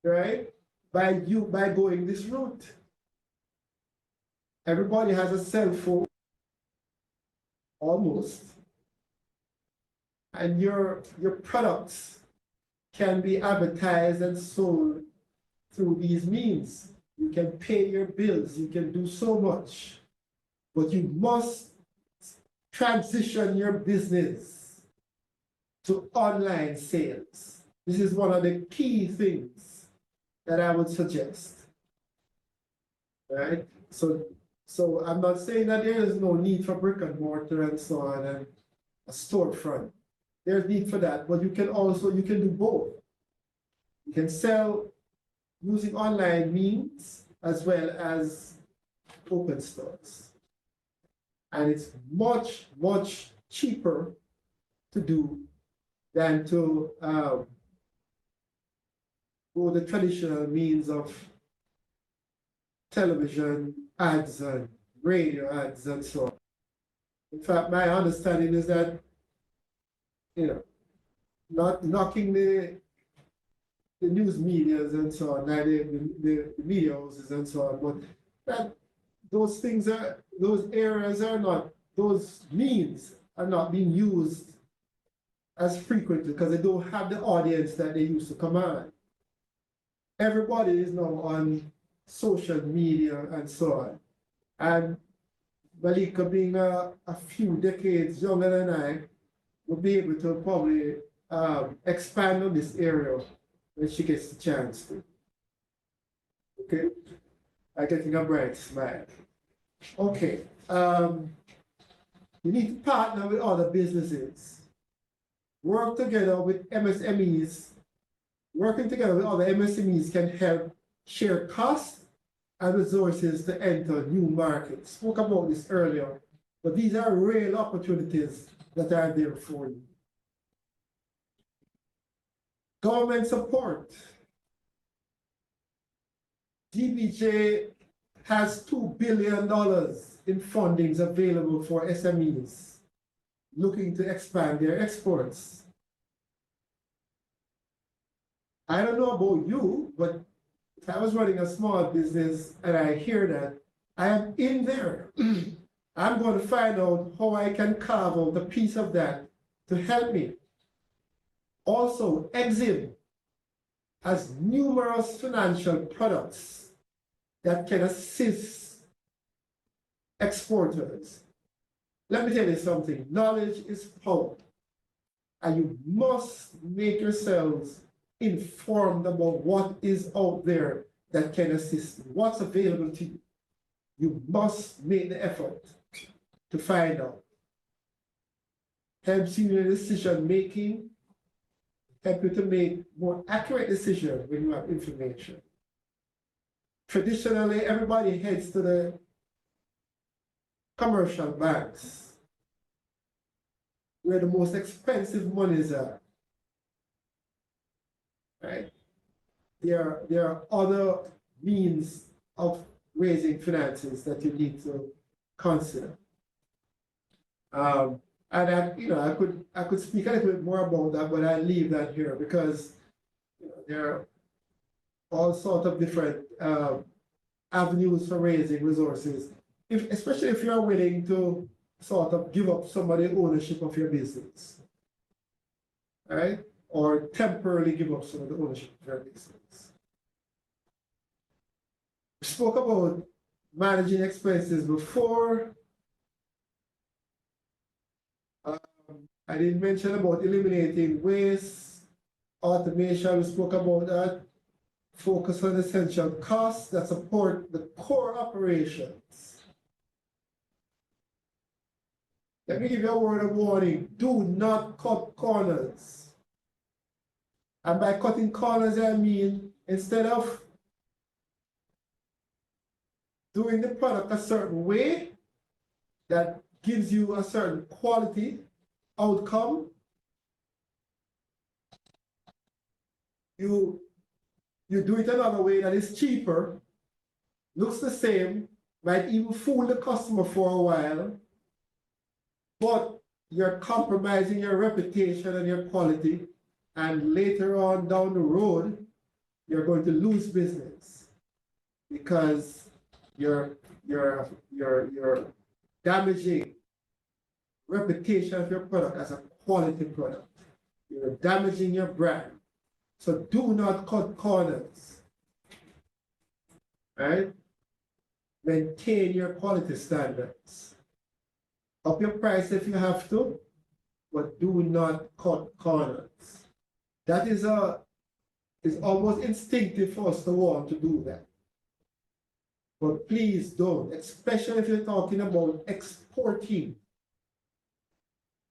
right? By going this route. Everybody has a cell phone, almost. And your products can be advertised and sold through these means. You can pay your bills, you can do so much. But you must transition your business to online sales. This is one of the key things that I would suggest, right? So I'm not saying that there is no need for brick and mortar and so on and a storefront. There's need for that, but you can do both. You can sell using online means as well as open stores. And it's much, much cheaper to do than to go the traditional means of television ads and radio ads and so on. In fact, my understanding is that, not knocking the news medias and so on, like the media houses and so on, but that those means are not being used as frequently because they don't have the audience that they used to command. Everybody is now on social media and so on. And Malika, being a few decades younger than I, will be able to probably expand on this area when she gets the chance to. Okay? I'm getting a bright smile. Okay. You need to partner with other businesses. Work together with MSMEs. Working together with other MSMEs can help share costs and resources to enter new markets. Spoke about this earlier, but these are real opportunities that are there for you. Government support. DBJ has $2 billion in fundings available for SMEs looking to expand their exports. I don't know about you, but if I was running a small business and I hear that, I am in there. I'm going to find out how I can carve out a piece of that to help me. Also, Exim has numerous financial products that can assist exporters. Let me tell you something, knowledge is power. And you must make yourselves informed about what is out there that can assist you, what's available to you. You must make the effort to find out. Helps you in decision making, help you to make more accurate decisions when you have information. Traditionally, everybody heads to the commercial banks. where the most expensive monies are. Right? There are other means of raising finances that you need to consider. And I could speak a little bit more about that, but I leave that here because there are all sorts of different avenues for raising resources, especially if you're willing to sort of give up some of the ownership of your business, right? Or temporarily give up some of the ownership of your business. We spoke about managing expenses before. I didn't mention about eliminating waste, automation, we spoke about that. Focus on essential costs that support the core operations. Let me give you a word of warning. Do not cut corners. And by cutting corners, I mean instead of doing the product a certain way that gives you a certain quality outcome, you do it another way that is cheaper, looks the same, might even fool the customer for a while, but you're compromising your reputation and your quality, and later on down the road, you're going to lose business because you're damaging reputation of your product as a quality product. You're damaging your brand. So do not cut corners, right? Maintain your quality standards. Up your price if you have to, but do not cut corners. That is almost instinctive for us to want to do that. But please don't, especially if you're talking about exporting.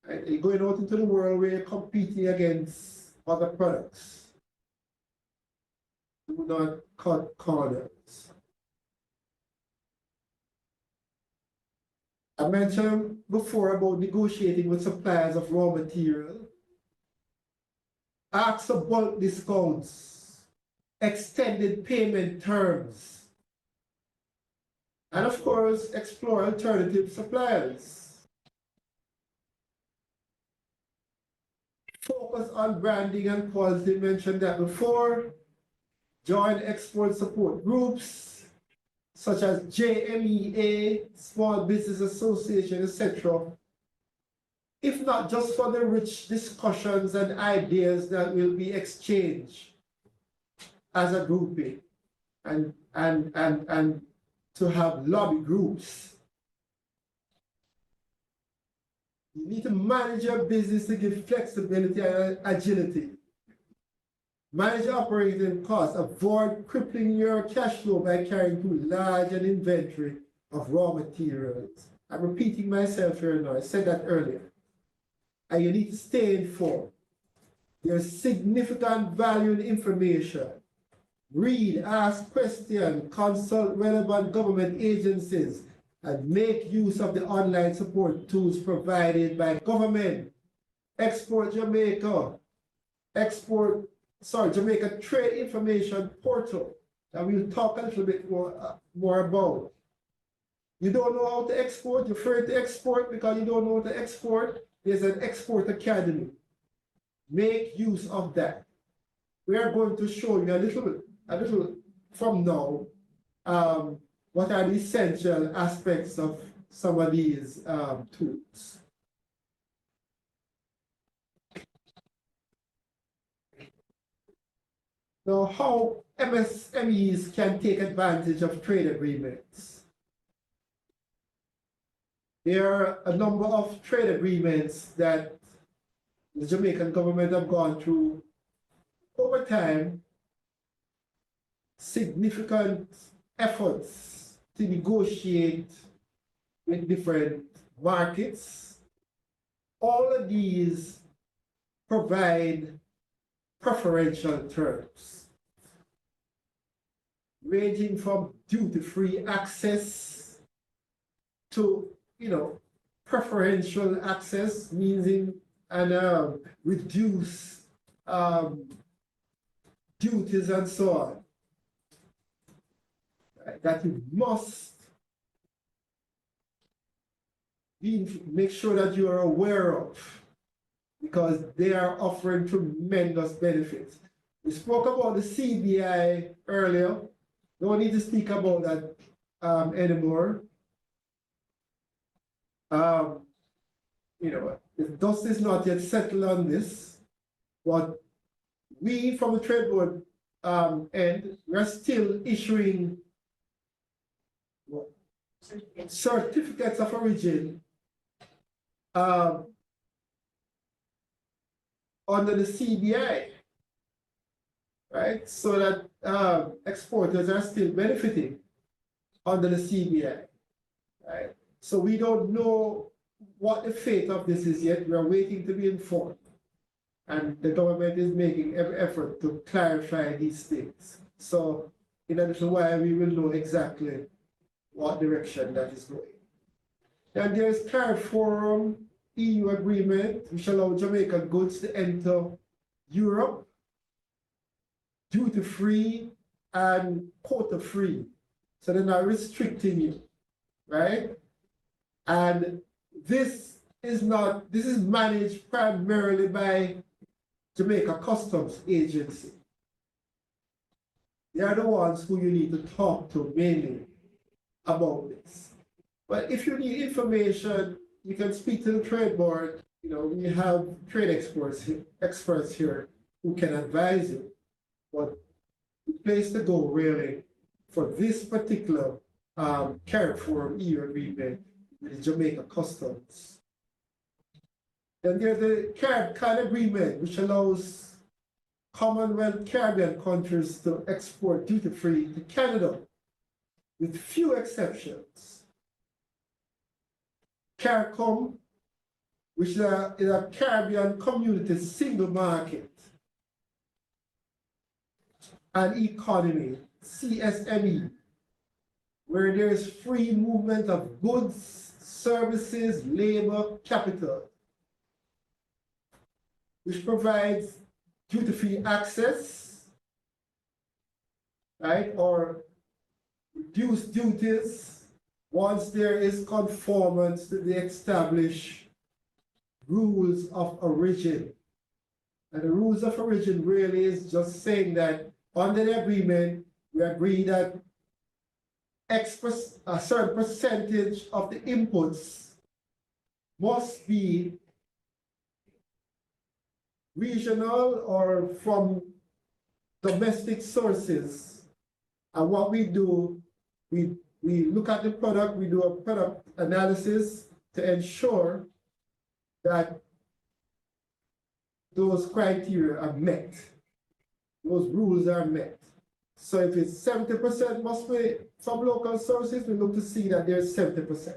Right? You're going out into the world where you're competing against other products. Do not cut corners. I mentioned before about negotiating with suppliers of raw material. Ask for bulk discounts, extended payment terms, and of course, explore alternative suppliers. Focus on branding and quality, mentioned that before. Join export support groups such as JMEA, Small Business Association, etc. If not just for the rich discussions and ideas that will be exchanged as a grouping and to have lobby groups. You need to manage your business to give flexibility and agility. Manage operating costs. Avoid crippling your cash flow by carrying too large an inventory of raw materials. I'm repeating myself here now. I said that earlier. And you need to stay informed. There's significant value in information. Read, ask questions, consult relevant government agencies, and make use of the online support tools provided by government. Export Jamaica. Jamaica Trade Information Portal that we'll talk a little bit more about. You don't know how to export, you're afraid to export because you don't know how to export. There's an export academy. Make use of that. We are going to show you a little from now what are the essential aspects of some of these tools. Now, how MSMEs can take advantage of trade agreements. There are a number of trade agreements that the Jamaican government have gone through over time, significant efforts to negotiate with different markets. All of these provide preferential terms, ranging from duty-free access to, preferential access, meaning reduce duties and so on, right, that you must make sure that you are aware of, because they are offering tremendous benefits. We spoke about the CBI earlier. Don't need to speak about that anymore. You know, the dust is not yet settled on this, but we from the trade board end, we're still issuing certificates of origin under the CBI, right? So that exporters are still benefiting under the CBI, right? So we don't know what the fate of this is yet. We are waiting to be informed. And the government is making every effort to clarify these things. So in a little while, we will know exactly what direction that is going. And there's Tariff Forum EU agreement, which allows Jamaican goods to enter Europe duty-free and quota-free. So they're not restricting you, right? And this is managed primarily by Jamaica Customs Agency. They are the ones who you need to talk to mainly about this. But if you need information, you can speak to the trade board. You know, we have trade experts here who can advise you. But the place to go really for this particular Tariff Forum EU agreement with Jamaica Customs. Then there's the CARIB agreement, which allows Commonwealth Caribbean countries to export duty-free to Canada, with few exceptions. CARICOM, which is a Caribbean Community Single Market and Economy, CSME, where there is free movement of goods, services, labor, capital, which provides duty-free access, right, or reduced duties once there is conformance to the established rules of origin. And the rules of origin really is just saying that under the agreement, we agree that a certain percentage of the inputs must be regional or from domestic sources. And what we do, we look at the product, we do a product analysis to ensure that those criteria are met, those rules are met. So if it's 70% must be from local sources, we look to see that there's 70%,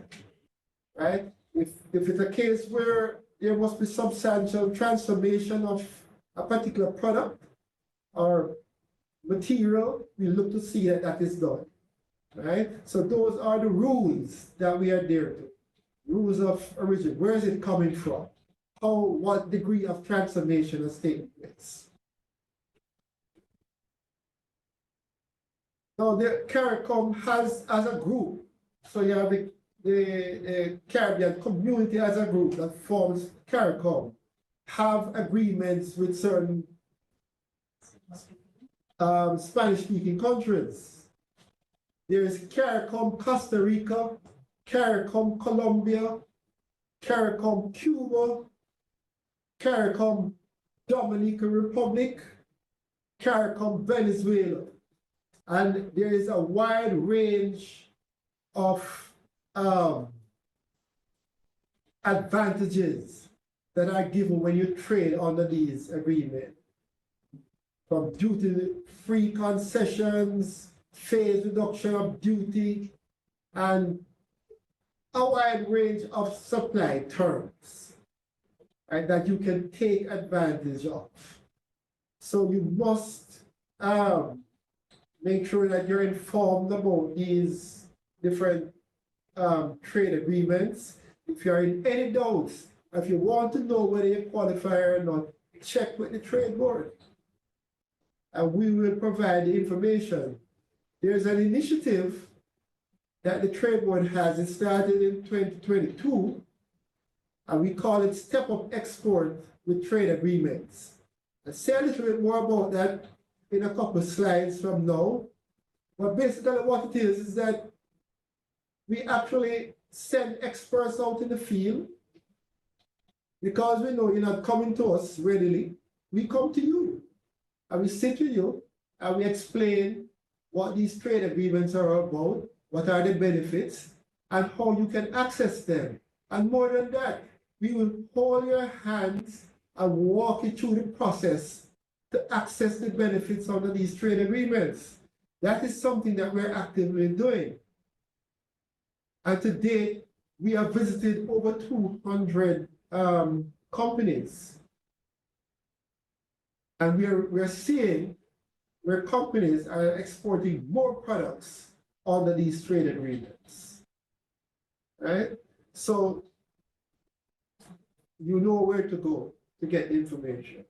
right? If it's a case where there must be substantial transformation of a particular product or material, we look to see that that is done, right? So those are the rules that we adhere to. Rules of origin. Where is it coming from? What degree of transformation has taken place? Now the CARICOM has as a group, so you have the Caribbean community as a group that forms CARICOM, have agreements with certain Spanish-speaking countries. There is CARICOM Costa Rica, CARICOM Colombia, CARICOM Cuba, CARICOM Dominican Republic, CARICOM Venezuela. And there is a wide range of advantages that are given when you trade under these agreements. From duty-free concessions, phase reduction of duty, and a wide range of supply terms, right, that you can take advantage of. So you must make sure that you're informed about these different trade agreements. If you're in any doubts, If you want to know whether you qualify or not, check with the trade board. And we will provide the information. There's an initiative that the trade board has. It started in 2022, and we call it Step Up Export with Trade Agreements. I'll say a little bit more about that in a couple of slides from now. But basically what it is that we actually send experts out in the field because we know you're not coming to us readily. We come to you and we sit with you and we explain what these trade agreements are about, what are the benefits, and how you can access them. And more than that, we will hold your hands and walk you through the process to access the benefits under these trade agreements. That is something that we're actively doing. And to date, we have visited over 200 companies. And we're seeing where companies are exporting more products under these trade agreements, right? So you know where to go to get the information.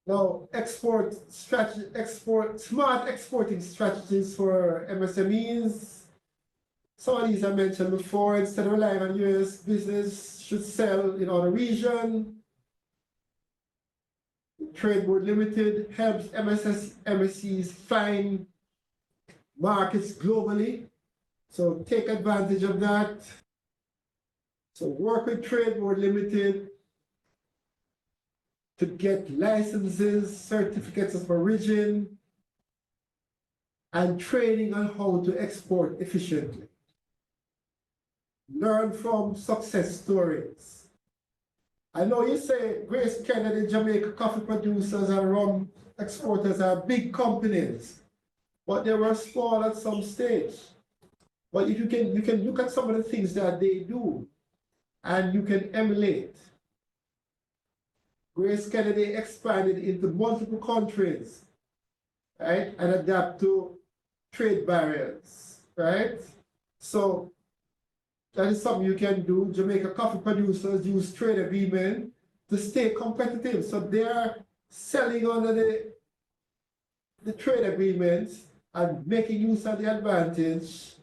Now, smart exporting strategies for MSMEs. Some of these I mentioned before. Instead of relying on US business, should sell in other region. Trade Board Limited helps MSCs find markets globally. So take advantage of that. So work with Trade Board Limited to get licenses, certificates of origin, and training on how to export efficiently. Learn from success stories. I know you say Grace Kennedy, Jamaica coffee producers and rum exporters are big companies, but they were small at some stage. But if you can look at some of the things that they do and you can emulate. Grace Kennedy expanded into multiple countries, right? And adapt to trade barriers, right? So that is something you can do. Jamaica coffee producers use trade agreement to stay competitive. So they are selling under the trade agreements and making use of the advantage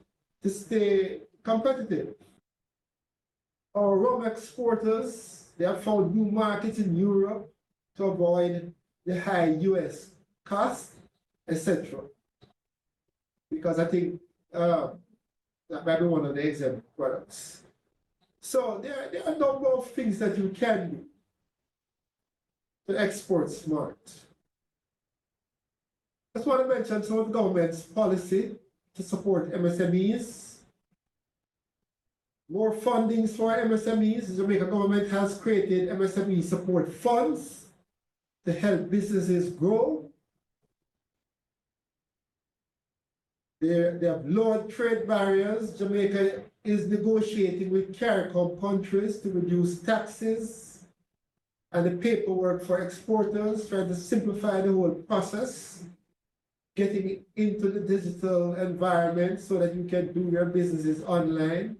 to stay competitive. Our rum exporters, they have found new markets in Europe to avoid the high US cost, etc. Because I think that might be one of the exempt products. So there are a number of things that you can do to export smart. I just want to mention some of the government's policy to support MSMEs. More fundings for MSMEs. The Jamaica government has created MSME support funds to help businesses grow. They have lowered trade barriers. Jamaica is negotiating with CARICOM countries to reduce taxes and the paperwork for exporters, trying to simplify the whole process, getting into the digital environment so that you can do your businesses online.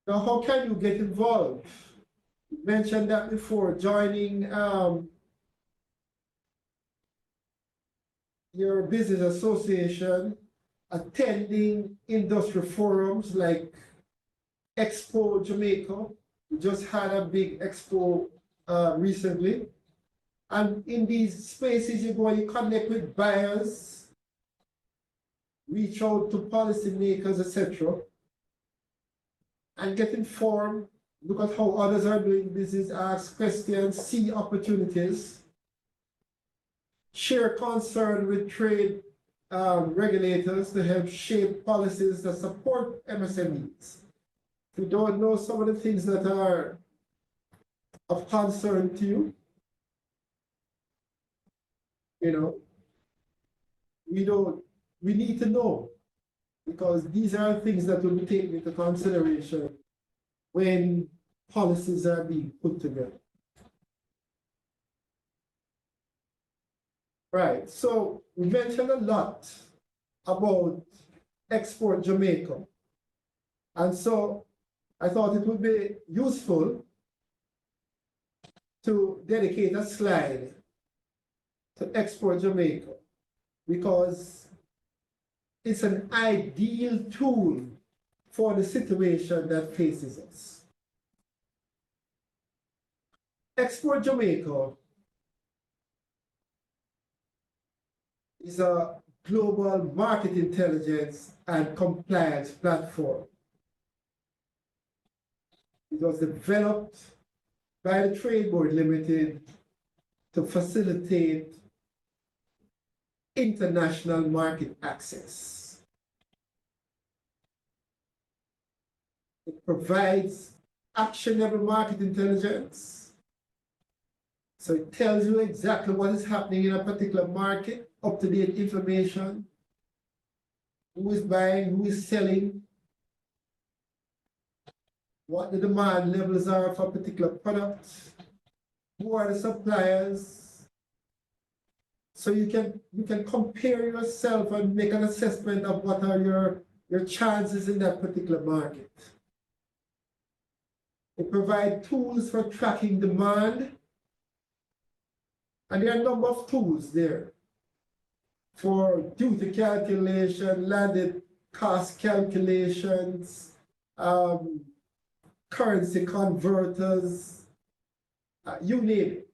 Now, how can you get involved? You mentioned that before, joining your business association, attending industry forums like Expo Jamaica. We just had a big expo recently. And in these spaces, you go and you connect with buyers, reach out to policymakers, etc. And get informed, look at how others are doing business, ask questions, see opportunities, share concern with trade regulators to help shape policies that support MSMEs. If you don't know some of the things that are of concern to you, we need to know, because these are things that will be taken into consideration when policies are being put together. Right, so we mentioned a lot about export Jamaica. And so I thought it would be useful to dedicate a slide to export Jamaica because it's an ideal tool for the situation that faces us. Export Jamaica is a global market intelligence and compliance platform. It was developed by the Trade Board Limited to facilitate international market access. It provides actionable market intelligence. So it tells you exactly what is happening in a particular market, up-to-date information, who is buying, who is selling, what the demand levels are for particular products, who are the suppliers. So you can compare yourself and make an assessment of what are your chances in that particular market. It provides tools for tracking demand. And there are a number of tools there for duty calculation, landed cost calculations, currency converters, you name it.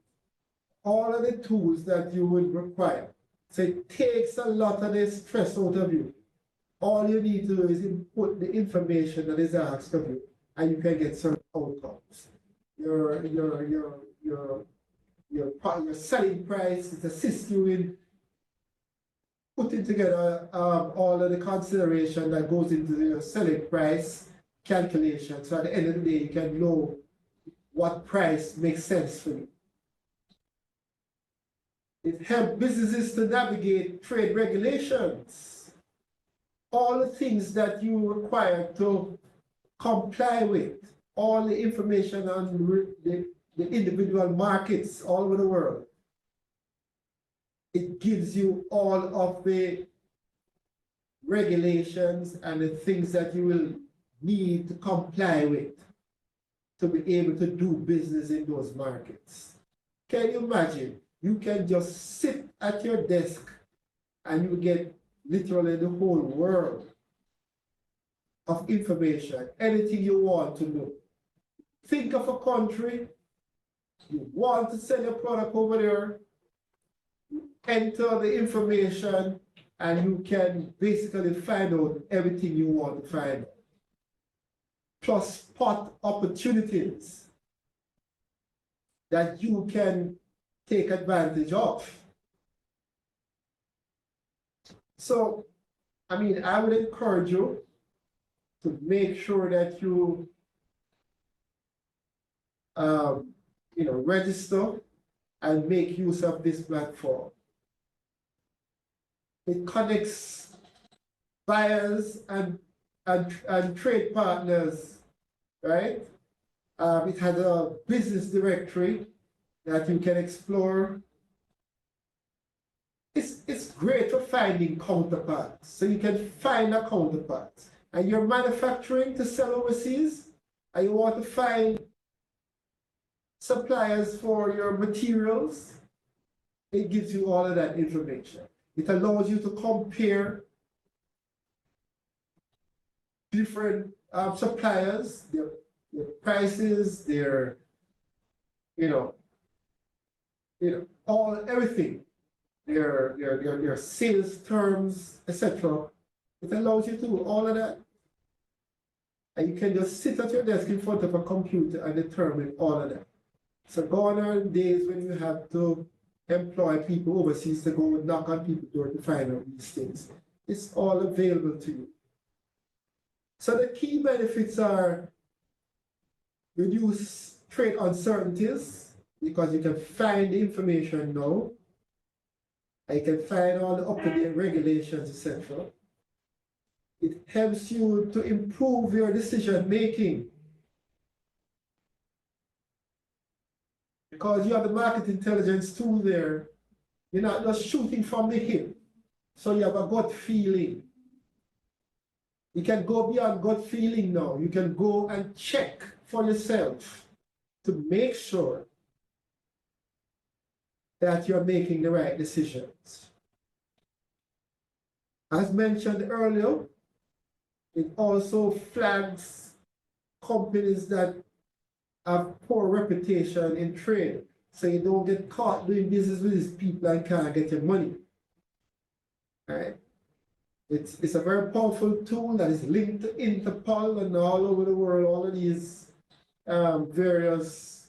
All of the tools that you would require. So it takes a lot of the stress out of you. All you need to do is input the information that is asked of you, and you can get certain outcomes. Your selling price, it assists you in putting together all of the consideration that goes into your selling price calculation. So at the end of the day, you can know what price makes sense for you. It helps businesses to navigate trade regulations, all the things that you require to comply with, all the information on the individual markets all over the world. It gives you all of the regulations and the things that you will need to comply with to be able to do business in those markets. Can you imagine? You can just sit at your desk and you get literally the whole world of information, anything you want to know. Think of a country, you want to sell your product over there, you enter the information, and you can basically find out everything you want to find out. Plus spot opportunities that you can take advantage of. So, I mean, I would encourage you to make sure that you, register and make use of this platform. It connects buyers and trade partners, right? It has a business directory that you can explore. It's great for finding counterparts. So you can find a counterpart. And you're manufacturing to sell overseas, and you want to find suppliers for your materials, it gives you all of that information. It allows you to compare different suppliers, their prices, their, everything, their sales terms, etc. It allows you to do all of that. And you can just sit at your desk in front of a computer and determine all of that. So gone are days when you have to employ people overseas to go knock on people's door to find out these things. It's all available to you. So the key benefits are reduce trade uncertainties because you can find the information now. And you can find all the up-to-date regulations, etc. It helps you to improve your decision making. Because you have the market intelligence tool there, you're not just shooting from the hip. So you have a gut feeling. You can go beyond gut feeling now. You can go and check for yourself to make sure that you're making the right decisions. As mentioned earlier, it also flags companies that have poor reputation in trade. So you don't get caught doing business with these people and can't get your money. Right? It's a very powerful tool that is linked to Interpol and all over the world, all of these various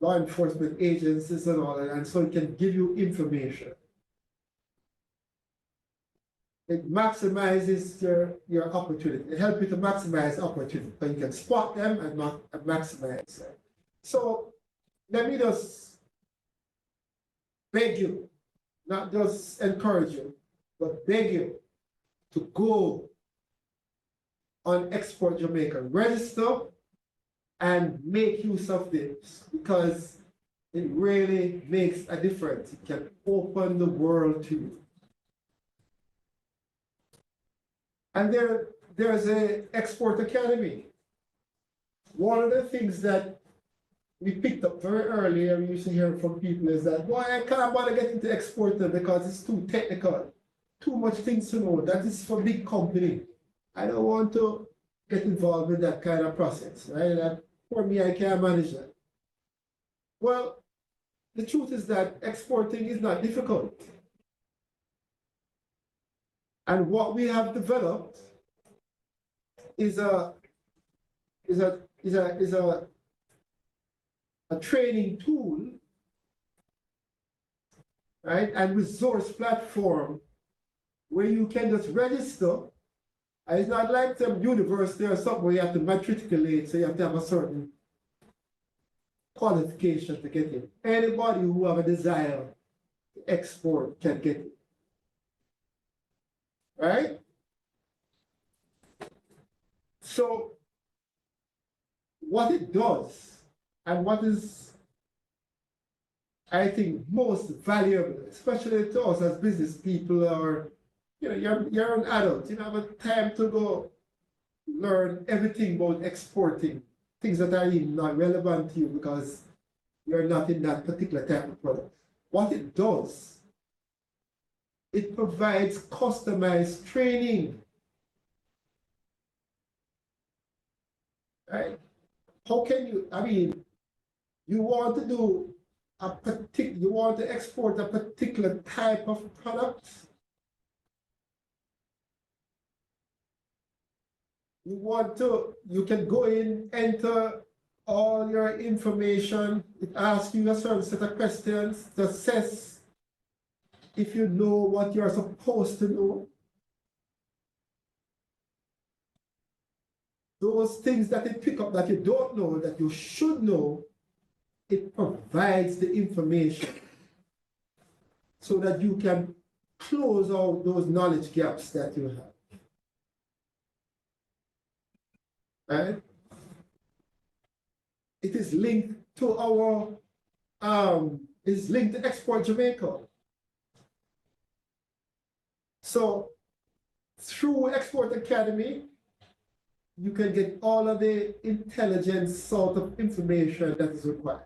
law enforcement agencies and all that, and so it can give you information. It maximizes your opportunity. It helps you to maximize opportunity, but you can spot them and maximize them. So let me just beg you, not just encourage you, but beg you to go on Export Jamaica, register and make use of this, because it really makes a difference. It can open the world to you. And there's an Export Academy. One of the things that we picked up very early, and we used to hear from people, is that, boy, I can't bother get into exporting because it's too technical, too much things to know. That is for big company. I don't want to get involved with that kind of process, right? That, for me, I can't manage that. Well, the truth is that exporting is not difficult. And what we have developed is a training tool, right? And resource platform where you can just register. And it's not like some university or something where you have to matriculate, so you have to have a certain qualification to get in. Anybody who have a desire to export can get it. Right? So what it does, and what is, I think, most valuable, especially to us as business people, or you're an adult, you don't have time to go learn everything about exporting, things that are even not relevant to you because you're not in that particular type of product. What it does, it provides customized training. Right? How can you, I mean, you want to do you want to export a particular type of product. You can go in, enter all your information. It asks you a certain set of questions to assess if you know what you're supposed to know. Those things that it pick up that you don't know, that you should know, it provides the information so that you can close out those knowledge gaps that you have. Right? It is linked to our, it's linked to Export Jamaica. So through Export Academy, you can get all of the intelligence sort of information that is required.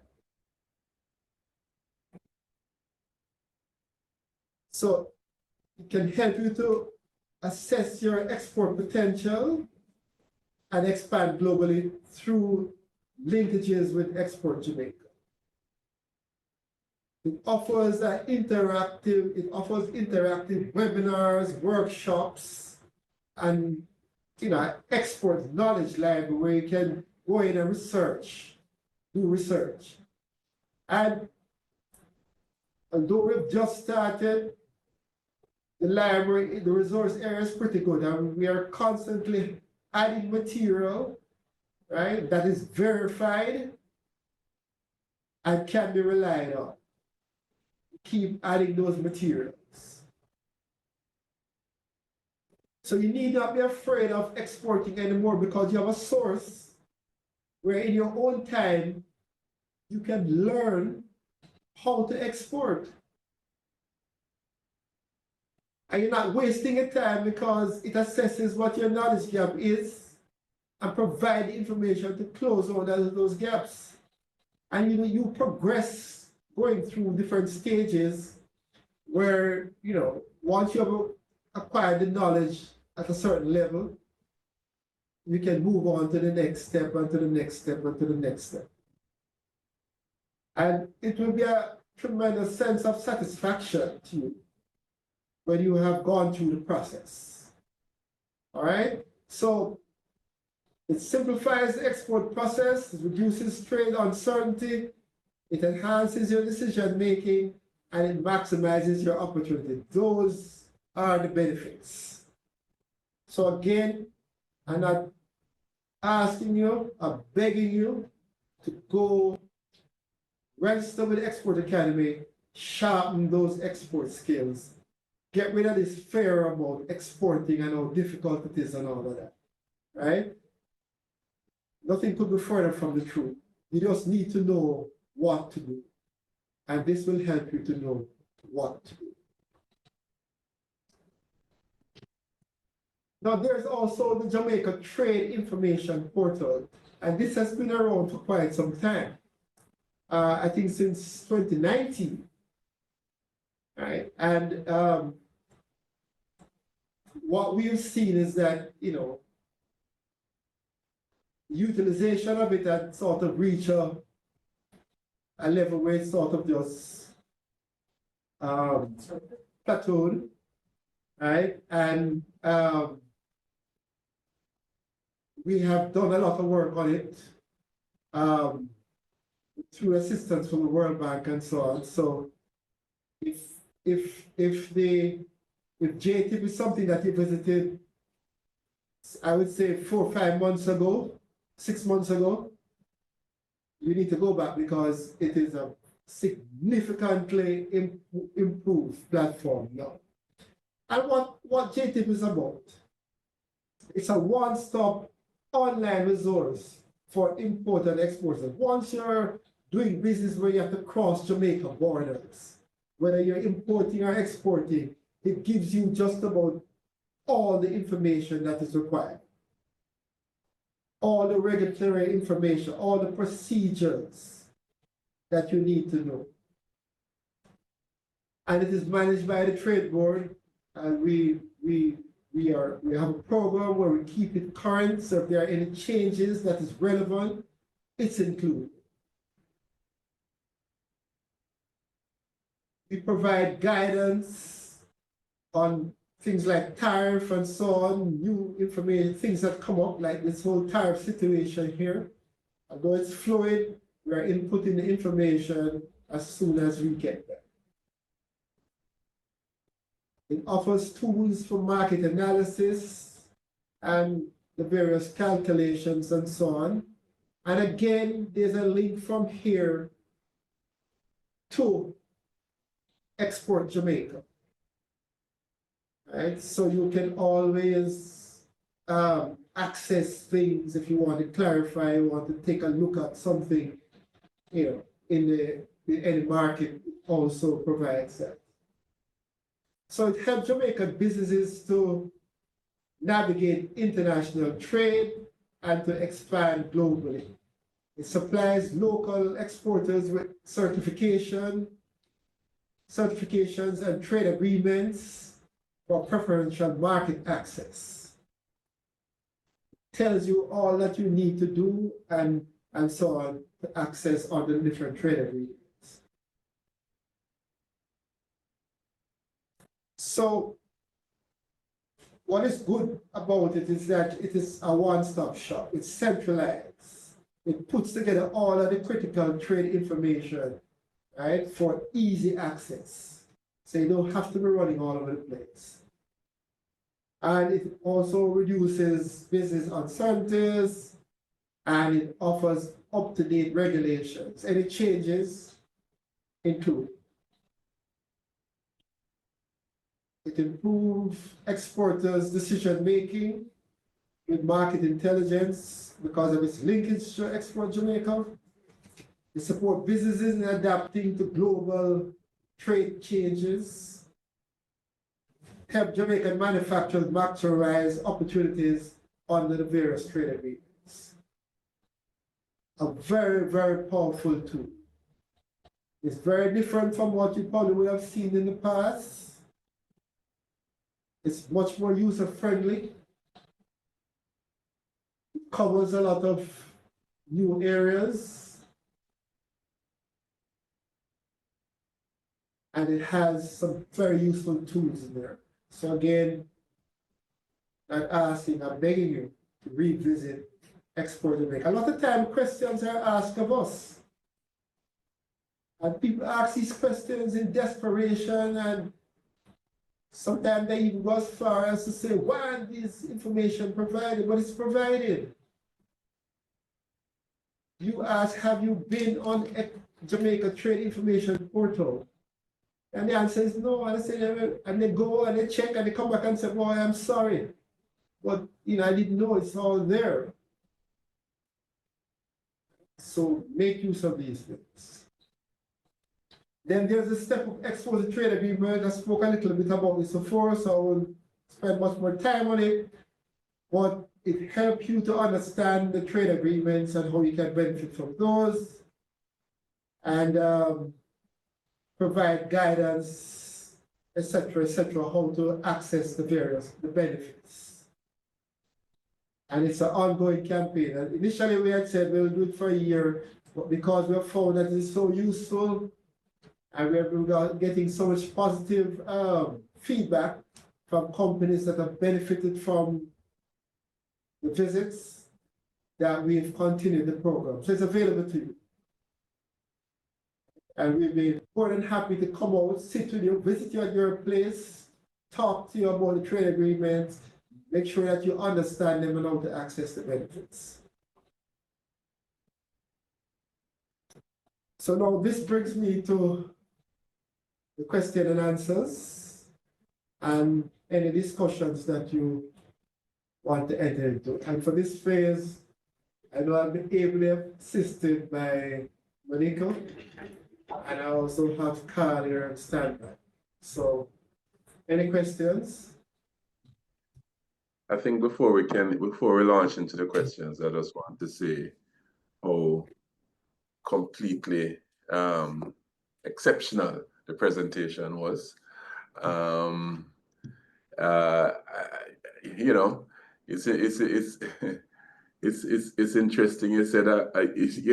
So it can help you to assess your export potential and expand globally through linkages with Export Jamaica. It offers interactive webinars, workshops, and export knowledge library where you can go in and do research. And although we've just started, the library, the resource area is pretty good, and we are constantly adding material, right, that is verified and can be relied on. Keep adding those materials. So you need not be afraid of exporting anymore because you have a source where in your own time you can learn how to export. And you're not wasting your time because it assesses what your knowledge gap is and provide the information to close all those gaps. And you progress going through different stages where, once you have acquired the knowledge at a certain level, you can move on to the next step and to the next step and to the next step. And it will be a tremendous sense of satisfaction to you when you have gone through the process. All right? So it simplifies the export process, it reduces trade uncertainty, it enhances your decision making, and it maximizes your opportunity. Those are the benefits. So again, I'm not asking you, I'm begging you to go register with the Export Academy, sharpen those export skills, get rid of this fear about exporting and how difficult it is and all of that, right? Nothing could be further from the truth. You just need to know what to do, and this will help you to know what to do. Now, there's also the Jamaica Trade Information Portal, and this has been around for quite some time. I think since 2019, right? And what we've seen is that, utilization of it had sort of reached a level where it's sort of just plateaued, right? And we have done a lot of work on it through assistance from the World Bank and so on. So if JTIP is something that you visited, I would say 4 or 5 months ago, 6 months ago, you need to go back because it is a significantly improved platform now. And what JTIP is about, it's a one-stop online resource for import and exporters. Once you're doing business where you have to cross Jamaica borders, whether you're importing or exporting, it gives you just about all the information that is required. All the regulatory information, all the procedures that you need to know. And it is managed by the Trade Board, and we have a program where we keep it current, so if there are any changes that is relevant, it's included. We provide guidance on things like tariff and so on, new information, things that come up, like this whole tariff situation here. Although it's fluid, we are inputting the information as soon as we get there. It offers tools for market analysis and the various calculations and so on. And again, there's a link from here to Export Jamaica. Right? So you can always access things if you want to clarify, you want to take a look at something, in any market also provides that. So it helps Jamaican businesses to navigate international trade and to expand globally. It supplies local exporters with certifications and trade agreements for preferential market access. It tells you all that you need to do and so on to access all the different trade agreements. So what is good about it is that it is a one-stop shop. It's centralized. It puts together all of the critical trade information, right, for easy access. So you don't have to be running all over the place. And it also reduces business uncertainties, and it offers up-to-date regulations. Any changes include. It improves exporters' decision-making with market intelligence because of its linkage to Export Jamaica. It supports businesses in adapting to global trade changes. help Jamaican manufacturers maximize opportunities under the various trade agreements. A very, very powerful tool. It's very different from what you probably would have seen in the past. It's much more user-friendly. It covers a lot of new areas. And it has some very useful tools in there. So again, I'm begging you to revisit Export Jamaica. A lot of time questions are asked of us. And people ask these questions in desperation, and sometimes they even go as far as to say, why is this information provided? But it's provided. You ask, have you been on Jamaica Trade Information Portal? And the answer is no. And I say, and they go and they check and they come back and say, well, I'm sorry. But I didn't know it's all there. So make use of these things. Then there's a step of export to trade agreement. I spoke a little bit about this before, so I won't spend much more time on it. But it helps you to understand the trade agreements and how you can benefit from those. And provide guidance, etc., how to access the benefits. And it's an ongoing campaign. And initially we had said we'll do it for a year, but because we have found that it's so useful, and we're getting so much positive feedback from companies that have benefited from the visits, that we've continued the program. So it's available to you. And we'll be more than happy to come out, sit with you, visit you at your place, talk to you about the trade agreements, make sure that you understand them and how to access the benefits. So now this brings me to the question and answers and any discussions that you want to enter into. And for this phase, I know I've been ably assisted by Monica, and I also have Carl here on standby. So, any questions? I think before we launch into the questions, I just want to say how completely exceptional the presentation was. It's interesting. You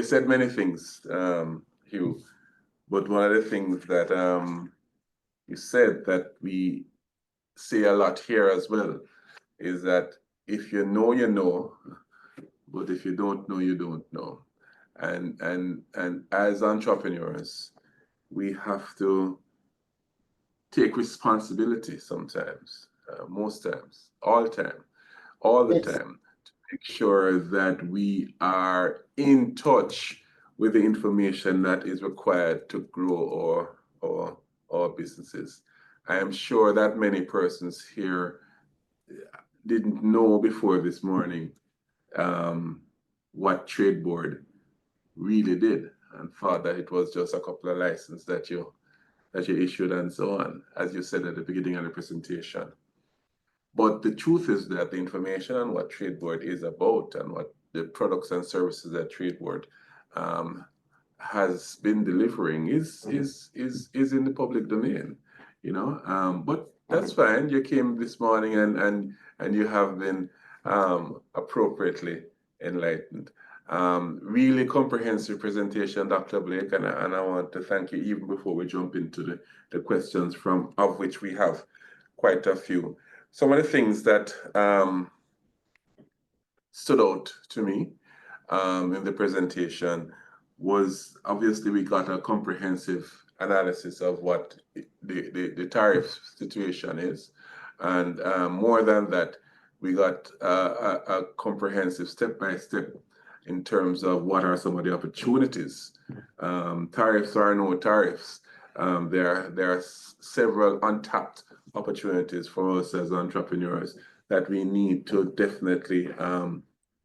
said many things, Hugh, but one of the things that you said that we say a lot here as well is that if you know, you know, but if you don't know, you don't know. And as entrepreneurs, we have to take responsibility sometimes, most times, all the time, to make sure that we are in touch with the information that is required to grow our businesses. I am sure that many persons here didn't know before this morning what Trade Board really did, and thought that it was just a couple of licenses that you issued and so on, as you said at the beginning of the presentation. But the truth is that the information on what Trade Board is about and what the products and services that Trade Board has been delivering is in the public domain, but that's fine. You came this morning and you have been appropriately enlightened. Really comprehensive presentation, Dr. Blake, and I want to thank you even before we jump into the questions, of which we have quite a few. Some of the things that stood out to me in the presentation was, obviously, we got a comprehensive analysis of what the tariff situation is, and more than that, we got a comprehensive step-by-step in terms of what are some of the opportunities. Tariffs or no tariffs, there are several untapped opportunities for us as entrepreneurs that we need to definitely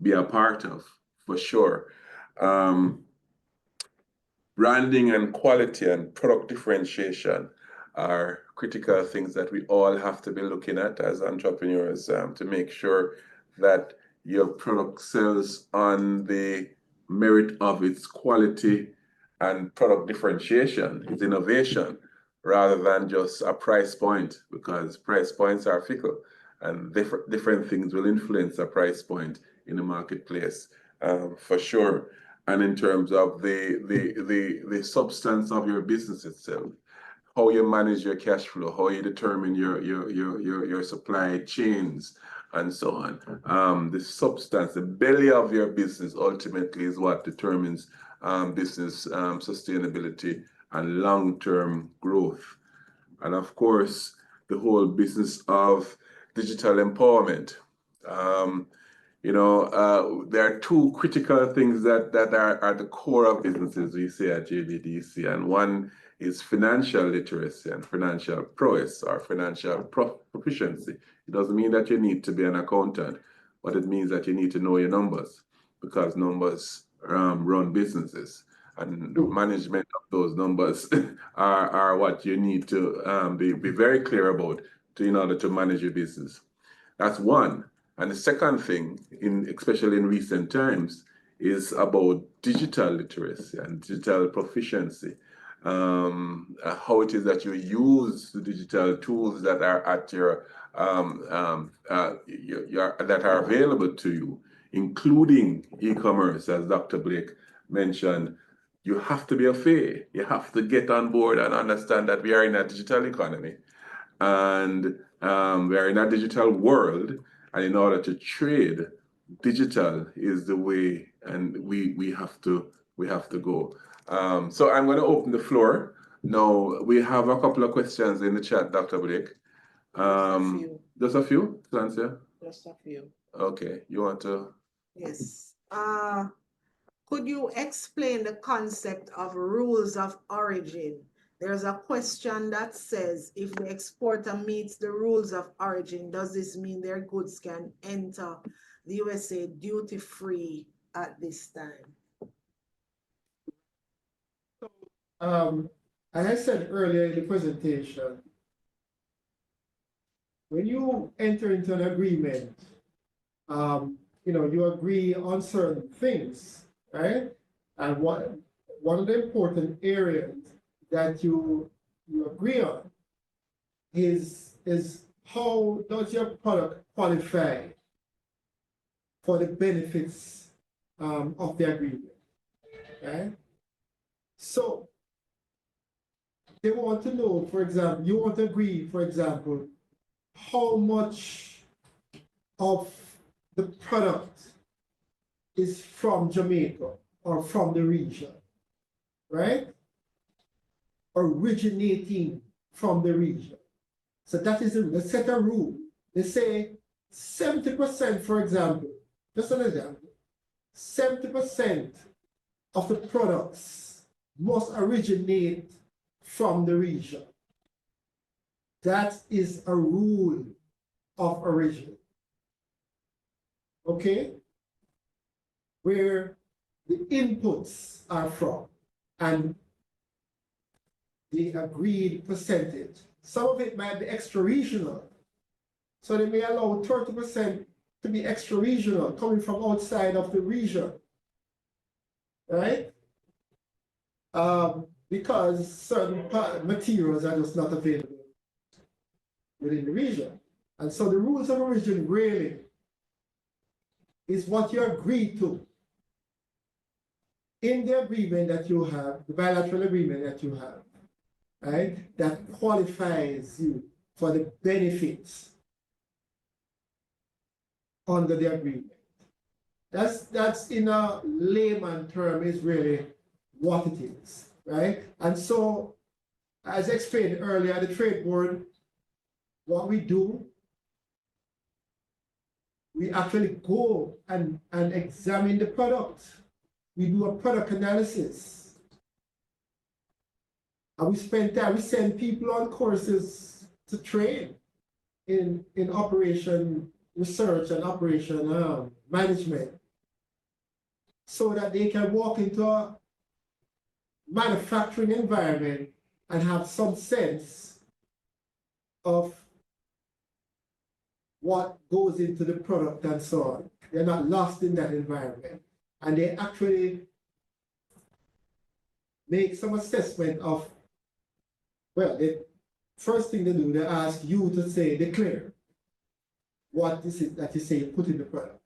be a part of, for sure. Branding and quality and product differentiation. are critical things that we all have to be looking at as entrepreneurs, to make sure that your product sells on the merit of its quality and product differentiation, its innovation, rather than just a price point, because price points are fickle and different things will influence a price point in the marketplace, for sure. And in terms of the substance of your business itself, how you manage your cash flow, how you determine your supply chains, and so on. The substance, the belly of your business ultimately is what determines business sustainability and long-term growth. And of course, the whole business of digital empowerment. There are two critical things that are at the core of businesses, we say at JBDC, and one is financial literacy and financial prowess or financial proficiency. It doesn't mean that you need to be an accountant, but it means that you need to know your numbers, because numbers run businesses, and the management of those numbers are what you need to be very clear about in order to manage your business. That's one. And the second thing, especially in recent times, is about digital literacy and digital proficiency. How it is that you use the digital tools that are at that are available to you, including e-commerce, as Dr. Blake mentioned. You have to be a fair. You have to get on board and understand that we are in a digital economy, and we are in a digital world. And in order to trade, digital is the way, and we have to go. So I'm going to open the floor. Now, we have a couple of questions in the chat, Dr. Blake. Just a few to answer? Just a few. Okay, you want to? Yes. Could you explain the concept of rules of origin? There's a question that says, if the exporter meets the rules of origin, does this mean their goods can enter the USA duty-free at this time? As I said earlier in the presentation, when you enter into an agreement, you agree on certain things, right? And one of the important areas that you agree on is how does your product qualify for the benefits of the agreement, right? So they want to know, for example, you want to agree, for example, how much of the product is from Jamaica or from the region, right? Originating from the region. So that is a set of rule. They say 70%, for example, just an example, 70% of the products must originate from the region. That is a rule of origin. Okay? Where the inputs are from and the agreed percentage. Some of it might be extra-regional. So they may allow 30% to be extra-regional, coming from outside of the region, right? Because certain materials are just not available within the region. And so the rules of origin really is what you agree to in the agreement that you have, the bilateral agreement that you have, right? That qualifies you for the benefits under the agreement. That's in a layman term is really what it is, right? And so, as explained earlier, the trade board, what we do, we actually go and examine the product. We do a product analysis. And we spend time, we send people on courses to train in operation research and operation management, so that they can walk into a manufacturing environment and have some sense of what goes into the product and so on. They're not lost in that environment. And they actually make some assessment of, well, the first thing they do, they ask you to say, declare what is it that you say you put in the product.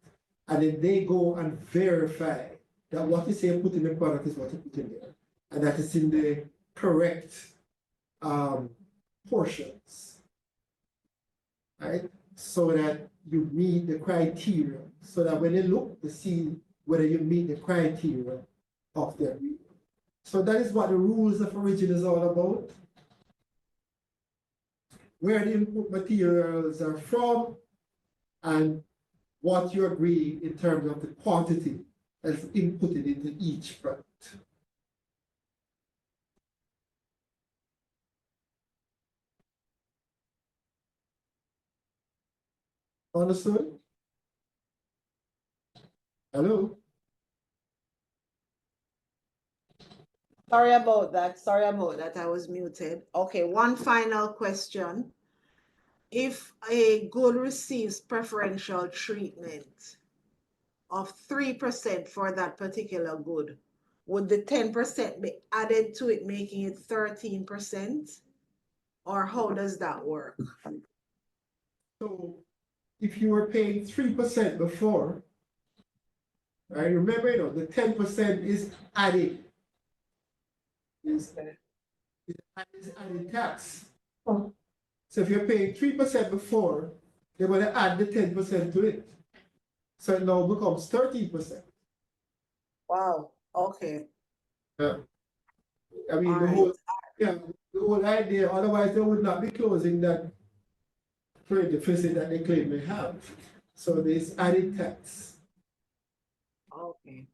And then they go and verify that what you say you put in the product is what you put in there. And that it's in the correct portions, right? So that you meet the criteria, so that when they look to see whether you meet the criteria of the agreement. So that is what the rules of origin is all about. Where the input materials are from, and what you agree in terms of the quantity that's inputted into each product. Understood? Hello? Sorry about that. Sorry about that. I was muted. Okay, one final question. If a good receives preferential treatment of 3% for that particular good, would the 10% be added to it, making it 13%? Or how does that work? So if you were paying 3% before, right, remember, the 10% is added. Is added tax. So if you're paying 3% before, they're going to add the 10% to it. So it now becomes 13%. Wow, okay. Yeah. I mean, All the whole idea, otherwise they would not be closing that trade deficit that they claim they have. So there's added tax. Okay.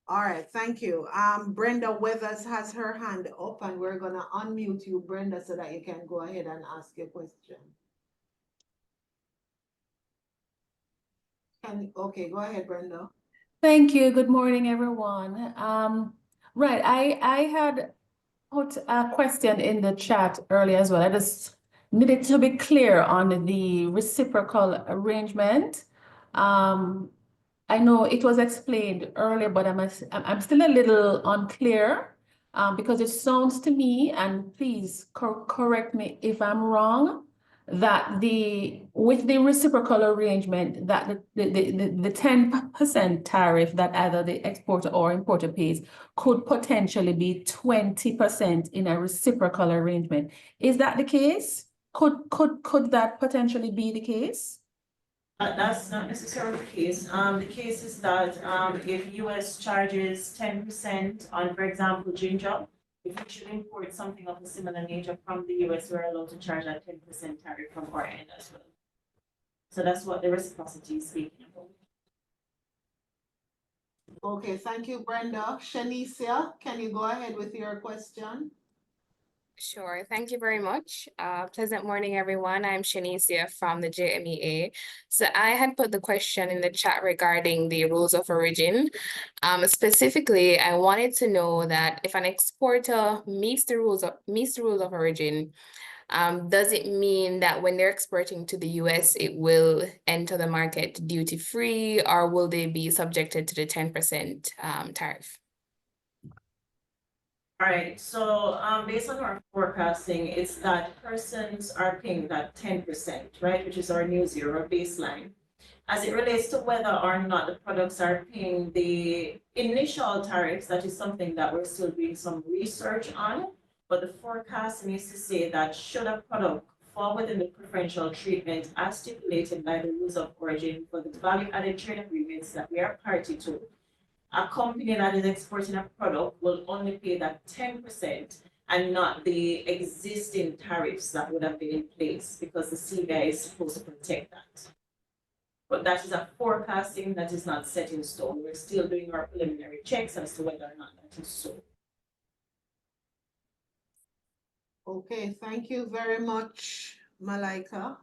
All right, thank you. Brenda Weathers has her hand up, and we're gonna unmute you, Brenda, so that you can go ahead and ask your question. Okay, go ahead, Brenda. Thank you. Good morning, everyone. Right, I had put a question in the chat earlier as well. I just needed to be clear on the reciprocal arrangement. I know it was explained earlier, but I'm still a little unclear because it sounds to me, and please correct me if I'm wrong, that with the reciprocal arrangement, that the 10% tariff that either the exporter or importer pays could potentially be 20% in a reciprocal arrangement. Is that the case? Could that potentially be the case? That's not necessarily the case. The case is that if US charges 10% on, for example, ginger, if we should import something of a similar nature from the US, we're allowed to charge that 10% tariff from our end as well. So that's what the reciprocity is speaking about. Okay, thank you, Brenda. Shanicia, can you go ahead with your question? Sure. Thank you very much. Pleasant morning, everyone. I'm Shanicia from the JMEA. So I had put the question in the chat regarding the rules of origin. Specifically, I wanted to know that if an exporter meets the rules of origin, does it mean that when they're exporting to the US, it will enter the market duty-free, or will they be subjected to the 10% tariff? All right, so based on our forecasting, it's that persons are paying that 10%, right, which is our new zero baseline. As it relates to whether or not the products are paying the initial tariffs, that is something that we're still doing some research on. But the forecasting is to say that should a product fall within the preferential treatment as stipulated by the rules of origin for the value-added trade agreements that we are party to, a company that is exporting a product will only pay that 10% and not the existing tariffs that would have been in place, because the CBI is supposed to protect that. But that is a forecasting that is not set in stone. We're still doing our preliminary checks as to whether or not that is so. Okay, thank you very much, Malaika.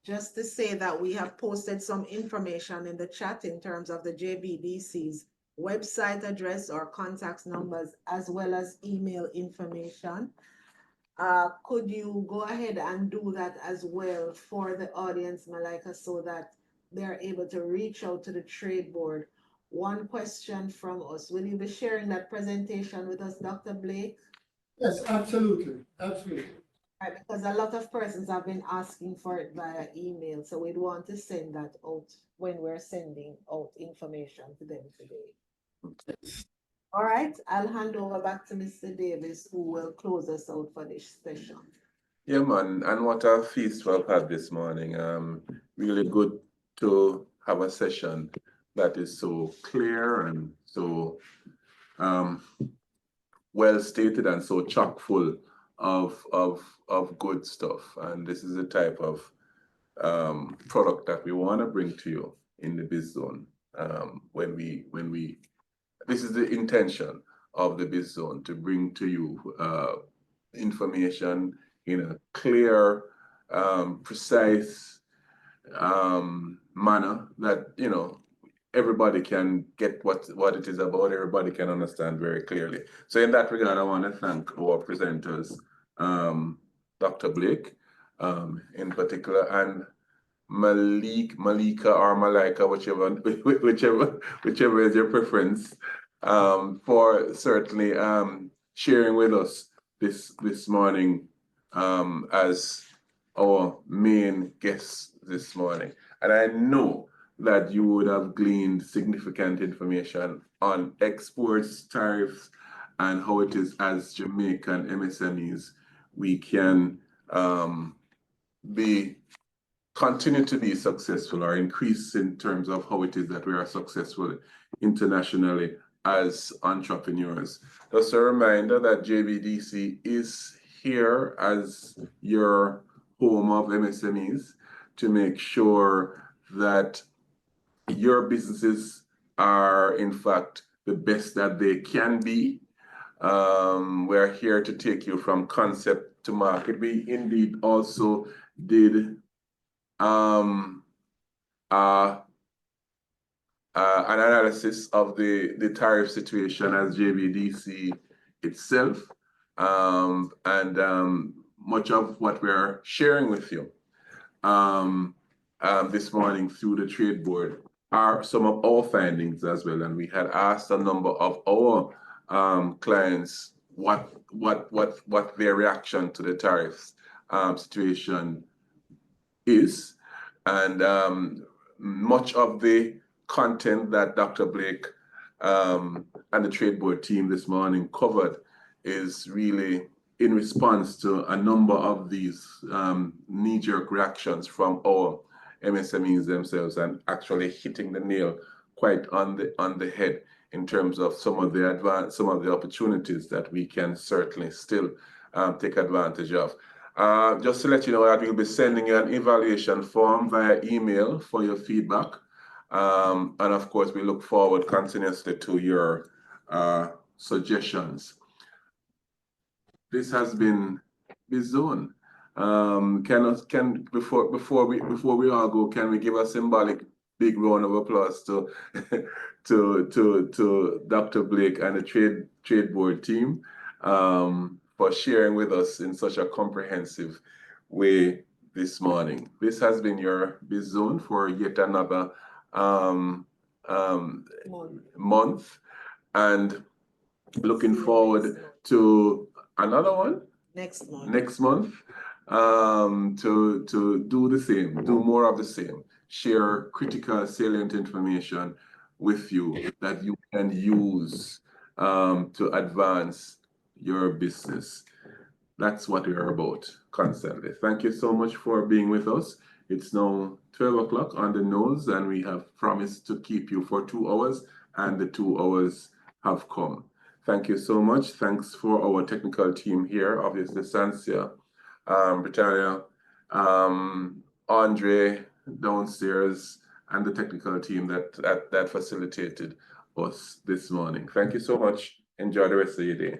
Just to say that we have posted some information in the chat in terms of the JBDC's website address or contact numbers, as well as email information. Could you go ahead and do that as well for the audience, Malika, so that they're able to reach out to the trade board? One question from us. Will you be sharing that presentation with us, Dr. Blake? Yes, absolutely, absolutely. Right, because a lot of persons have been asking for it via email, so we'd want to send that out when we're sending out information to them today. All right, I'll hand over back to Mr. Davis, who will close us out for this session. Yeah, man, and what a feast we've had this morning. Really good to have a session that is so clear and so well stated and so chock full of good stuff. And this is the type of product that we want to bring to you in the Biz Zone. This is the intention of the Biz Zone, to bring to you information in a clear, precise manner that, you know, everybody can get what it is about, everybody can understand very clearly. So in that regard, I want to thank our presenters, Dr. Blake in particular, and Malika or Malika, whichever is your preference, for certainly sharing with us this morning as our main guests this morning. And I know that you would have gleaned significant information on exports, tariffs, and how it is as Jamaican MSMEs we can continue to be successful, or increase in terms of how it is that we are successful internationally as entrepreneurs. Just a reminder that JBDC is here as your home of MSMEs to make sure that your businesses are in fact the best that they can be. We're here to take you from concept to market. We indeed also did an analysis of the tariff situation as JBDC itself, and much of what we're sharing with you this morning through the trade board are some of our findings as well. And we had asked a number of our clients what their reaction to the tariffs situation is, and much of the content that Dr. Blake and the trade board team this morning covered is really in response to a number of these knee-jerk reactions from our MSMEs themselves, and actually hitting the nail quite on the head in terms of some of the opportunities that we can certainly still take advantage of. Just to let you know that we'll be sending you an evaluation form via email for your feedback. And of course, we look forward continuously to your suggestions. This has been Biz Zone. Before we all go, can we give a symbolic big round of applause to to Dr. Blake and the trade board team for sharing with us in such a comprehensive way this morning. This has been your Biz Zone for yet another month, and looking forward to another one next month to do the same, do more of the same, share critical salient information with you that you can use to advance your business. That's what we are about constantly. Thank you so much for being with us. It's now 12 o'clock on the nose, and we have promised to keep you for 2 hours, and the 2 hours have come. Thank you so much. Thanks for our technical team here, obviously Sansia, Britannia, Andre downstairs, and the technical team that facilitated us this morning. Thank you so much. Enjoy the rest of your day.